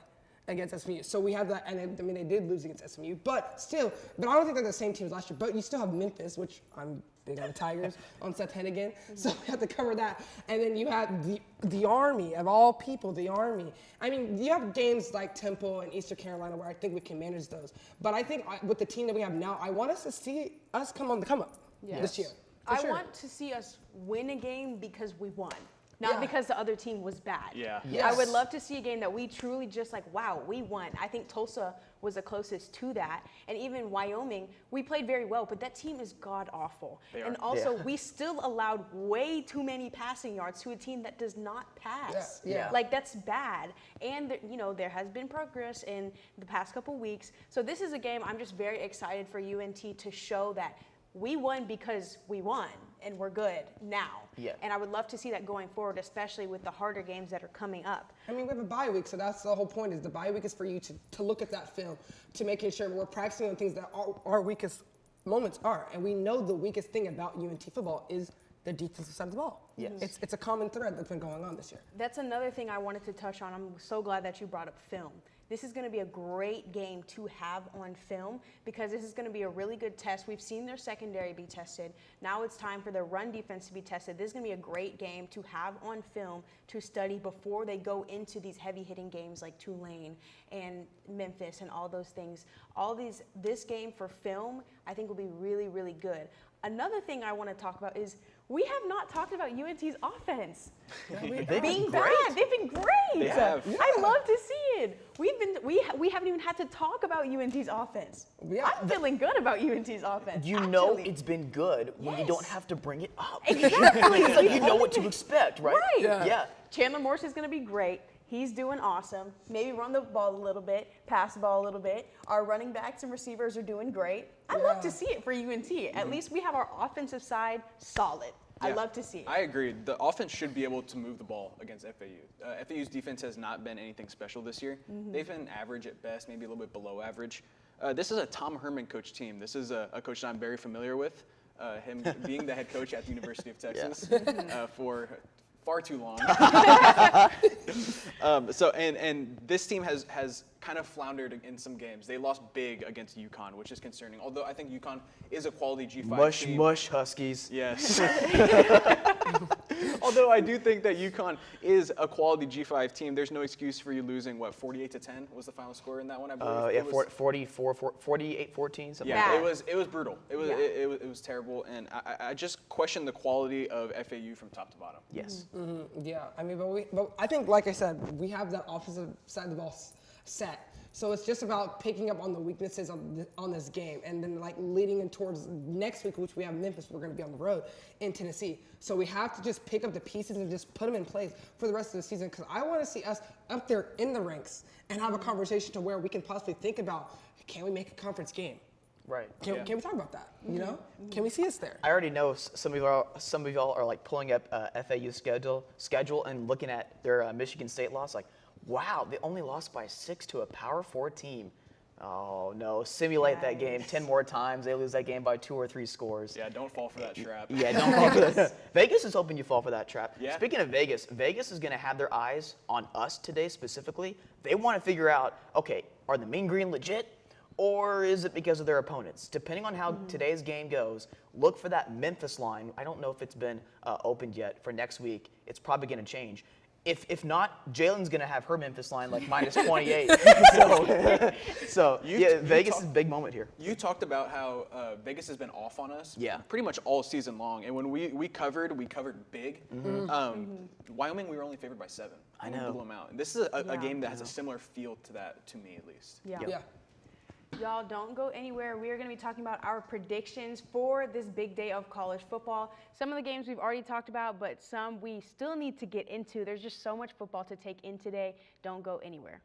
against SMU. So we have that, and they did lose against SMU, but I don't think they're the same team as last year. But you still have Memphis, which I'm big on the Tigers, on Seth Hennigan, so we have to cover that. And then you have the Army, of all people, the Army. I mean, you have games like Temple and Eastern Carolina where I think we can manage those. But I think with the team that we have now, I want us to see us come on the come up this year. I want to see us win a game because we won. Not because the other team was bad. Yeah. Yes. I would love to see a game that we truly just like, wow, we won. I think Tulsa was the closest to that. And even Wyoming, we played very well, but that team is god-awful. And also, we still allowed way too many passing yards to a team that does not pass. Yeah. Like, that's bad. And, there has been progress in the past couple weeks. So this is a game I'm just very excited for UNT to show that we won because we won, and we're good now. Yeah. And I would love to see that going forward, especially with the harder games that are coming up. I mean, we have a bye week, so that's the whole point, is the bye week is for you to look at that film, to making sure we're practicing on things that our weakest moments are. And we know the weakest thing about UNT football is the defensive side of the ball. Yes. It's a common thread that's been going on this year. That's another thing I wanted to touch on. I'm so glad that you brought up film. This is going to be a great game to have on film because this is going to be a really good test. We've seen their secondary be tested. Now it's time for their run defense to be tested. This is going to be a great game to have on film to study before they go into these heavy-hitting games like Tulane and Memphis and all those things. This game for film, I think will be really, really good. Another thing I want to talk about is we have not talked about UNT's offense. They've being been bad. great. They've been great. They have. have. I love to see it. We haven't even had to talk about UNT's offense. Yeah. I'm feeling good about UNT's offense. You know actually. it's been good when you don't have to bring it up. Exactly. It's like you know what to expect, right? Right. Yeah. Chandler Morse is going to be great. He's doing awesome. Maybe run the ball a little bit, pass the ball a little bit. Our running backs and receivers are doing great. I love to see it for UNT. At least we have our offensive side solid. I Yeah. love to see it. I agree. The offense should be able to move the ball against FAU. FAU's defense has not been anything special this year. They've been average at best, maybe a little bit below average. This is a Tom Herman coach team. This is a coach that I'm very familiar with, him being the head coach at the University of Texas for far too long. And this team has kind of floundered in some games. They lost big against UConn, which is concerning. Although I think UConn is a quality G5 team. Mush Huskies. Yes. Although I do think that UConn is a quality G5 team. There's no excuse for you losing, 48-10 was the final score in that one, I believe? 48-14, something yeah, like that. it was brutal. It was terrible, and I just question the quality of FAU from top to bottom. Yes. Yeah, I mean, but I think, like I said, we have that offensive side of the ball set. So it's just about picking up on the weaknesses on this game and then leading in towards next week, which we have Memphis. We're going to be on the road in Tennessee. So we have to just pick up the pieces and just put them in place for the rest of the season, because I want to see us up there in the ranks and have a conversation to where we can possibly think about, can we make a conference game? Right. Can we talk about that? You know, can we see us there? I already know some of y'all are pulling up FAU schedule and looking at their Michigan State loss. Wow, they only lost by 6 to a Power 4 team. Oh no, simulate that game 10 more times. They lose that game by 2 or 3 scores. Yeah, don't fall for that trap. Yeah, don't fall for that. Vegas is hoping you fall for that trap. Yeah. Speaking of Vegas, Vegas is going to have their eyes on us today specifically. They want to figure out, okay, are the Mean Green legit? Or is it because of their opponents? Depending on how today's game goes, look for that Memphis line. I don't know if it's been opened yet for next week. It's probably going to change. If not, Jalen's going to have her Memphis line minus 28. Vegas is a big moment here. You talked about how Vegas has been off on us pretty much all season long. And when we covered big. Wyoming, we were only favored by 7. I know. We blew them out. And this is a game that has a similar feel to that, to me at least. Yeah. Y'all don't go anywhere. We are going to be talking about our predictions for this big day of college football. Some of the games we've already talked about, but some we still need to get into. There's just so much football to take in today. Don't go anywhere.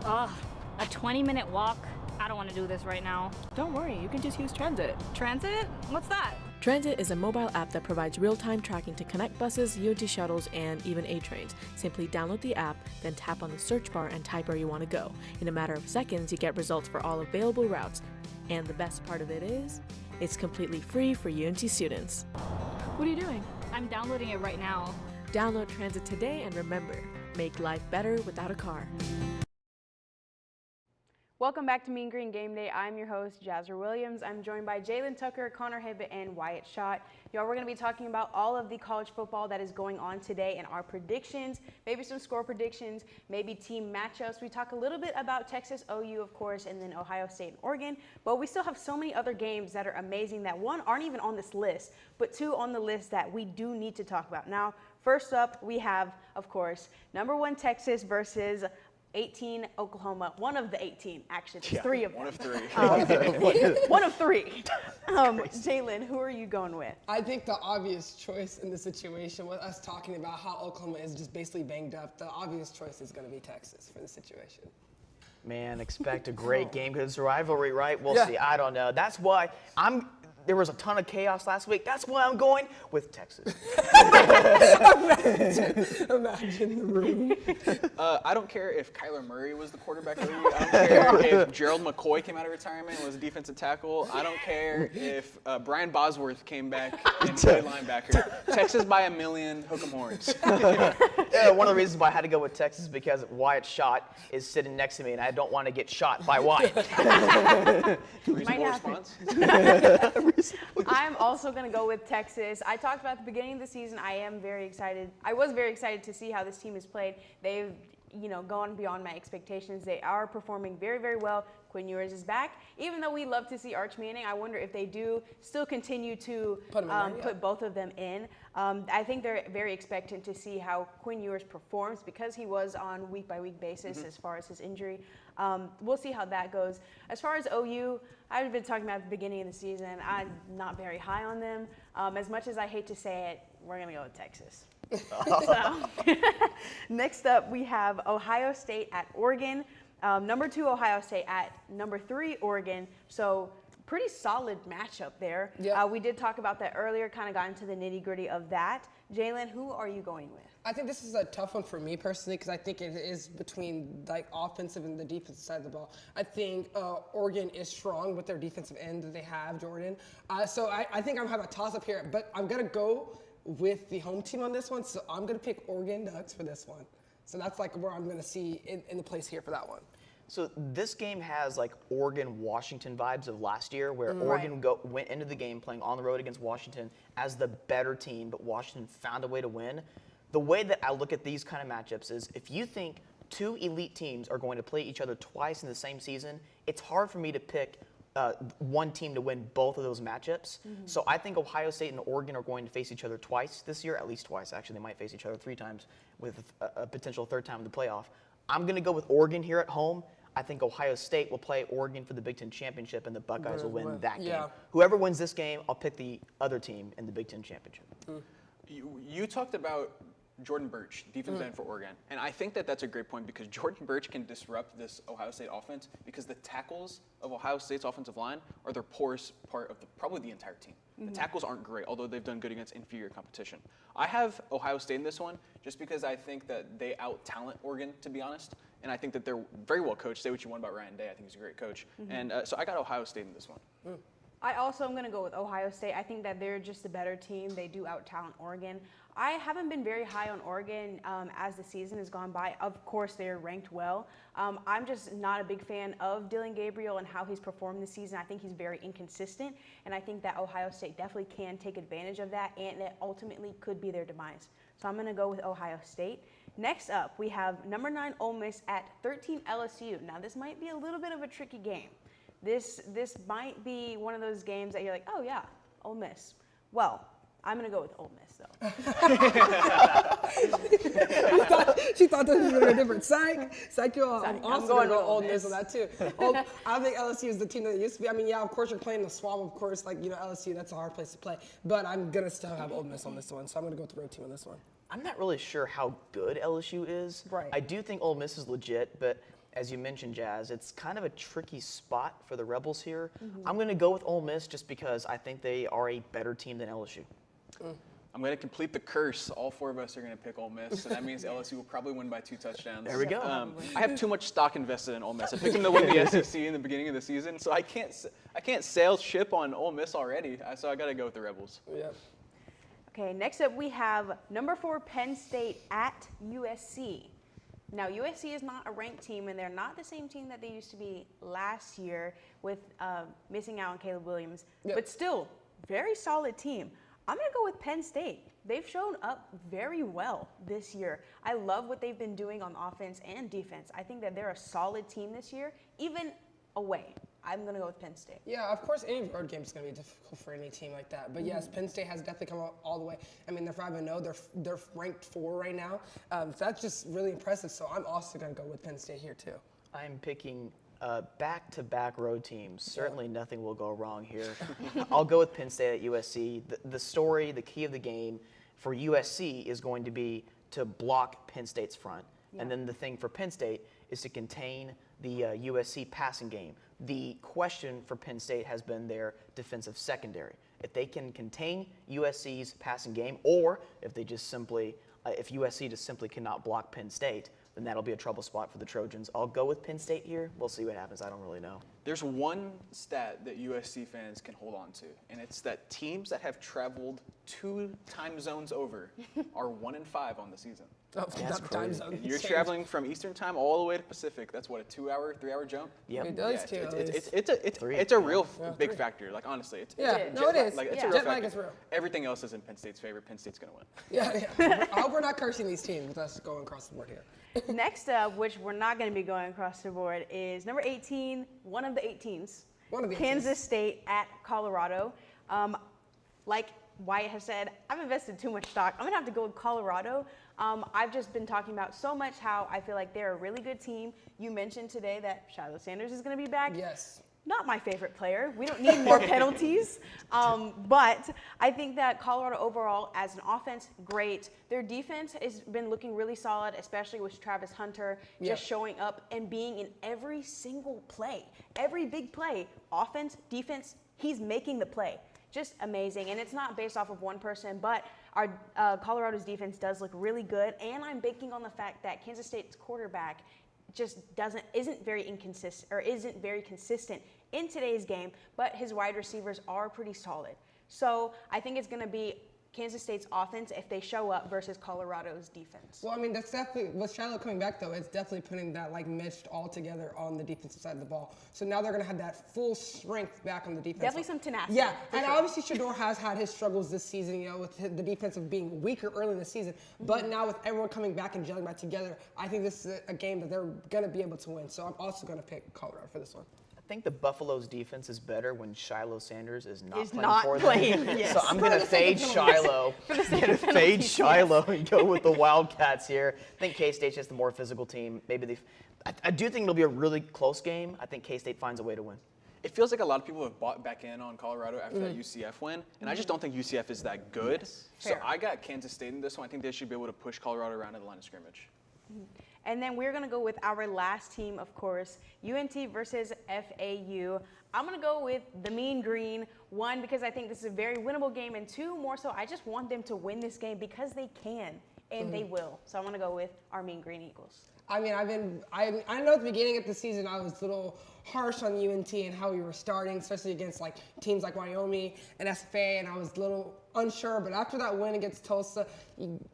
Ugh, a 20-minute walk? I don't want to do this right now. Don't worry, you can just use Transit. Transit? What's that? Transit is a mobile app that provides real-time tracking to connect buses, UNT shuttles, and even A trains. Simply download the app, then tap on the search bar and type where you want to go. In a matter of seconds, you get results for all available routes. And the best part of it is, it's completely free for UNT students. What are you doing? I'm downloading it right now. Download Transit today and remember, make life better without a car. Welcome back to Mean Green Game Day. I'm your host, Jazzer Williams. I'm joined by Jalen Tucker, Connor Hibbett, and Wyatt Schott. Y'all, we're going to be talking about all of the college football that is going on today and our predictions, maybe some score predictions, maybe team matchups. We talk a little bit about Texas, OU, of course, and then Ohio State and Oregon. But we still have so many other games that are amazing that, one, aren't even on this list, but two, on the list that we do need to talk about. Now, first up, we have, of course, #1 Texas versus 18 Oklahoma, one of the 18, actually, there's 3 of them. One of 3. One of 3. Jalen, who are you going with? I think the obvious choice in the situation, with us talking about how Oklahoma is just basically banged up, the obvious choice is going to be Texas for the situation. Man, expect a great game because it's a rivalry, right? We'll Yeah. see. I don't know. That's why there was a ton of chaos last week. That's why I'm going with Texas. Imagine the room. I don't care if Kyler Murray was the quarterback of the league. I don't care if Gerald McCoy came out of retirement and was a defensive tackle. I don't care if Brian Bosworth came back and played linebacker. Texas by a million, hook 'em horns. Yeah, one of the reasons why I had to go with Texas is because Wyatt Schott is sitting next to me, and I don't want to get shot by Wyatt. Reasonable response? I'm also going to go with Texas. I talked about at the beginning of the season, I was very excited to see how this team has played. They've gone beyond my expectations. They are performing very, very well. Quinn Ewers is back. Even though we love to see Arch Manning, I wonder if they do still continue to put both of them in. I think they're very expectant to see how Quinn Ewers performs because he was on week-by-week basis as far as his injury. We'll see how that goes. As far as OU, I've been talking about at the beginning of the season. I'm not very high on them. As much as I hate to say it, we're going to go with Texas. So, next up, we have Ohio State at Oregon. Number 2, Ohio State at number 3, Oregon. So pretty solid matchup there. Yep. We did talk about that earlier, kind of got into the nitty-gritty of that. Jalen, who are you going with? I think this is a tough one for me personally because I think it is between like offensive and the defensive side of the ball. I think Oregon is strong with their defensive end that they have, Jordan. So I think I'm having a toss-up here, but I'm going to go with the home team on this one. So I'm going to pick Oregon Ducks for this one. So that's like where I'm going to see in the place here for that one. So this game has like Oregon-Washington vibes of last year, where Oregon went into the game playing on the road against Washington as the better team, but Washington found a way to win. The way that I look at these kind of matchups is if you think 2 elite teams are going to play each other twice in the same season, it's hard for me to pick one team to win both of those matchups. So I think Ohio State and Oregon are going to face each other twice this year, at least twice. Actually, they might face each other 3 times with a potential 3rd time in the playoff. I'm going to go with Oregon here at home. I think Ohio State will play Oregon for the Big Ten Championship, and the Buckeyes will win that game. Whoever wins this game, I'll pick the other team in the Big Ten Championship. You talked about Jordan Birch, defensive end for Oregon. And I think that that's a great point because Jordan Birch can disrupt this Ohio State offense because the tackles of Ohio State's offensive line are their poorest part of probably the entire team. The tackles aren't great, although they've done good against inferior competition. I have Ohio State in this one just because I think that they out-talent Oregon, to be honest. And I think that they're very well coached. Say what you want about Ryan Day. I think he's a great coach. And so I got Ohio State in this one. I also am going to go with Ohio State. I think that they're just a better team. They do out-talent Oregon. I haven't been very high on Oregon as the season has gone by. Of course, they're ranked well. I'm just not a big fan of Dylan Gabriel and how he's performed this season. I think he's very inconsistent, and I think that Ohio State definitely can take advantage of that, and it ultimately could be their demise. So I'm going to go with Ohio State. Next up, we have number 9 Ole Miss at 13 LSU. Now, this might be a little bit of a tricky game. This might be one of those games that you're like, oh yeah, Ole Miss. Well, I'm going to go with Ole Miss, though. She thought this was going to be a different psych. I'm also going to go Ole Miss on that, too. I think LSU is the team that it used to be. I mean, yeah, of course, you're playing the Swamp, of course. Like, LSU, that's a hard place to play. But I'm going to still have Ole Miss on this one, so I'm going to go with the road team on this one. I'm not really sure how good LSU is. Right. I do think Ole Miss is legit, but as you mentioned, Jazz, it's kind of a tricky spot for the Rebels here. I'm going to go with Ole Miss just because I think they are a better team than LSU. I'm going to complete the curse. All 4 of us are going to pick Ole Miss, so that means LSU will probably win by 2 touchdowns. There we go. I have too much stock invested in Ole Miss. I picked them to win the SEC in the beginning of the season, so I can't sail ship on Ole Miss already. So I got to go with the Rebels. Yeah. Okay, next up we have number 4 Penn State at USC. Now, USC is not a ranked team, and they're not the same team that they used to be last year with missing out on Caleb Williams, but still, very solid team. I'm going to go with Penn State. They've shown up very well this year. I love what they've been doing on offense and defense. I think that they're a solid team this year, even away. I'm going to go with Penn State. Yeah, of course, any road game is going to be difficult for any team like that. But yes, Penn State has definitely come out all the way. I mean, they're 5-0. They're ranked 4 right now. So that's just really impressive. So I'm also going to go with Penn State here too. I'm picking back-to-back road teams. Certainly nothing will go wrong here. I'll go with Penn State at USC. The story, the key of the game for USC is going to be to block Penn State's front. Yeah. And then the thing for Penn State is to contain the USC passing game. The question for Penn State has been their defensive secondary. If they can contain USC's passing game, or if they just simply, if USC just simply cannot block Penn State, then that'll be a trouble spot for the Trojans. I'll go with Penn State here. We'll see what happens. I don't really know. There's one stat that USC fans can hold on to, and it's that teams that have traveled 2 time zones over are 1-5 on the season. Oh, that's time zone. You're traveling from Eastern time all the way to Pacific. That's what, a 2-hour, 3-hour jump? Yeah, it does too. It's a real big factor. Like honestly, it's it is. Like, it's a real factor. It's real. Everything else is in Penn State's favor. Penn State's gonna win. Yeah. I hope we're not cursing these teams with us going across the board here. Next up, which we're not going to be going across the board, is number 18, one of the 18s. Kansas State at Colorado. Like Wyatt has said, I've invested too much stock. I'm going to have to go with Colorado. I've just been talking about so much how I feel like they're a really good team. You mentioned today that Shiloh Sanders is going to be back. Yes. Not my favorite player. We don't need more penalties. But I think that Colorado overall, as an offense, great. Their defense has been looking really solid, especially with Travis Hunter just showing up and being in every single play. Every big play, offense, defense, he's making the play. Just amazing. And it's not based off of one person, but our Colorado's defense does look really good. And I'm banking on the fact that Kansas State's quarterback just isn't very consistent in today's game, but his wide receivers are pretty solid. So I think it's going to be Kansas State's offense if they show up versus Colorado's defense. Well, I mean, that's definitely, with Shiloh coming back, though, it's definitely putting that, like, meshed all together on the defensive side of the ball. So now they're going to have that full strength back on the defense. Definitely some tenacity. Yeah, and obviously Shedeur has had his struggles this season, you know, with the defensive being weaker early in the season. But now with everyone coming back and gelling back together, I think this is a game that they're going to be able to win. So I'm also going to pick Colorado for this one. I think the Buffalo's defense is better when Shiloh Sanders is not playing them. Yes. So I'm going to fade Shiloh. And go with the Wildcats here. I think K-State's just the more physical team. Maybe I do think it'll be a really close game. I think K-State finds a way to win. It feels like a lot of people have bought back in on Colorado after that UCF win, and I just don't think UCF is that good. Yes. So I got Kansas State in this one. I think they should be able to push Colorado around to the line of scrimmage. And then we're going to go with our last team, of course, UNT versus FAU. I'm going to go with the Mean Green. 1, because I think this is a very winnable game, and 2, more so, I just want them to win this game because they can, and they will. So I'm going to go with our Mean Green Eagles. I mean, I know at the beginning of the season I was a little harsh on UNT and how we were starting, especially against like teams like Wyoming and SFA, and I was a little unsure. But after that win against Tulsa,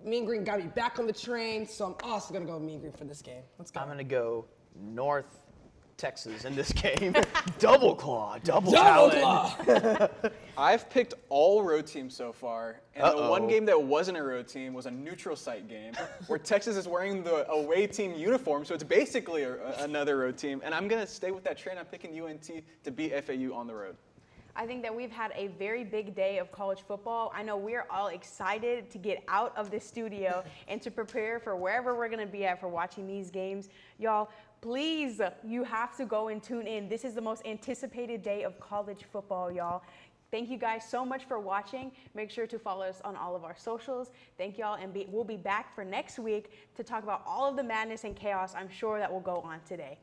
Mean Green got me back on the train, so I'm also gonna go with Mean Green for this game. Let's go. I'm gonna go North Texas in this game. Double claw, double claw. I've picked all road teams so far, and the one game that wasn't a road team was a neutral site game where Texas is wearing the away team uniform, so it's basically another road team. And I'm going to stay with that trend. I'm picking UNT to beat FAU on the road. I think that we've had a very big day of college football. I know we're all excited to get out of the studio and to prepare for wherever we're going to be at for watching these games. Y'all, please, you have to go and tune in. This is the most anticipated day of college football, y'all. Thank you guys so much for watching. Make sure to follow us on all of our socials. Thank y'all, and we'll be back for next week to talk about all of the madness and chaos I'm sure that will go on today.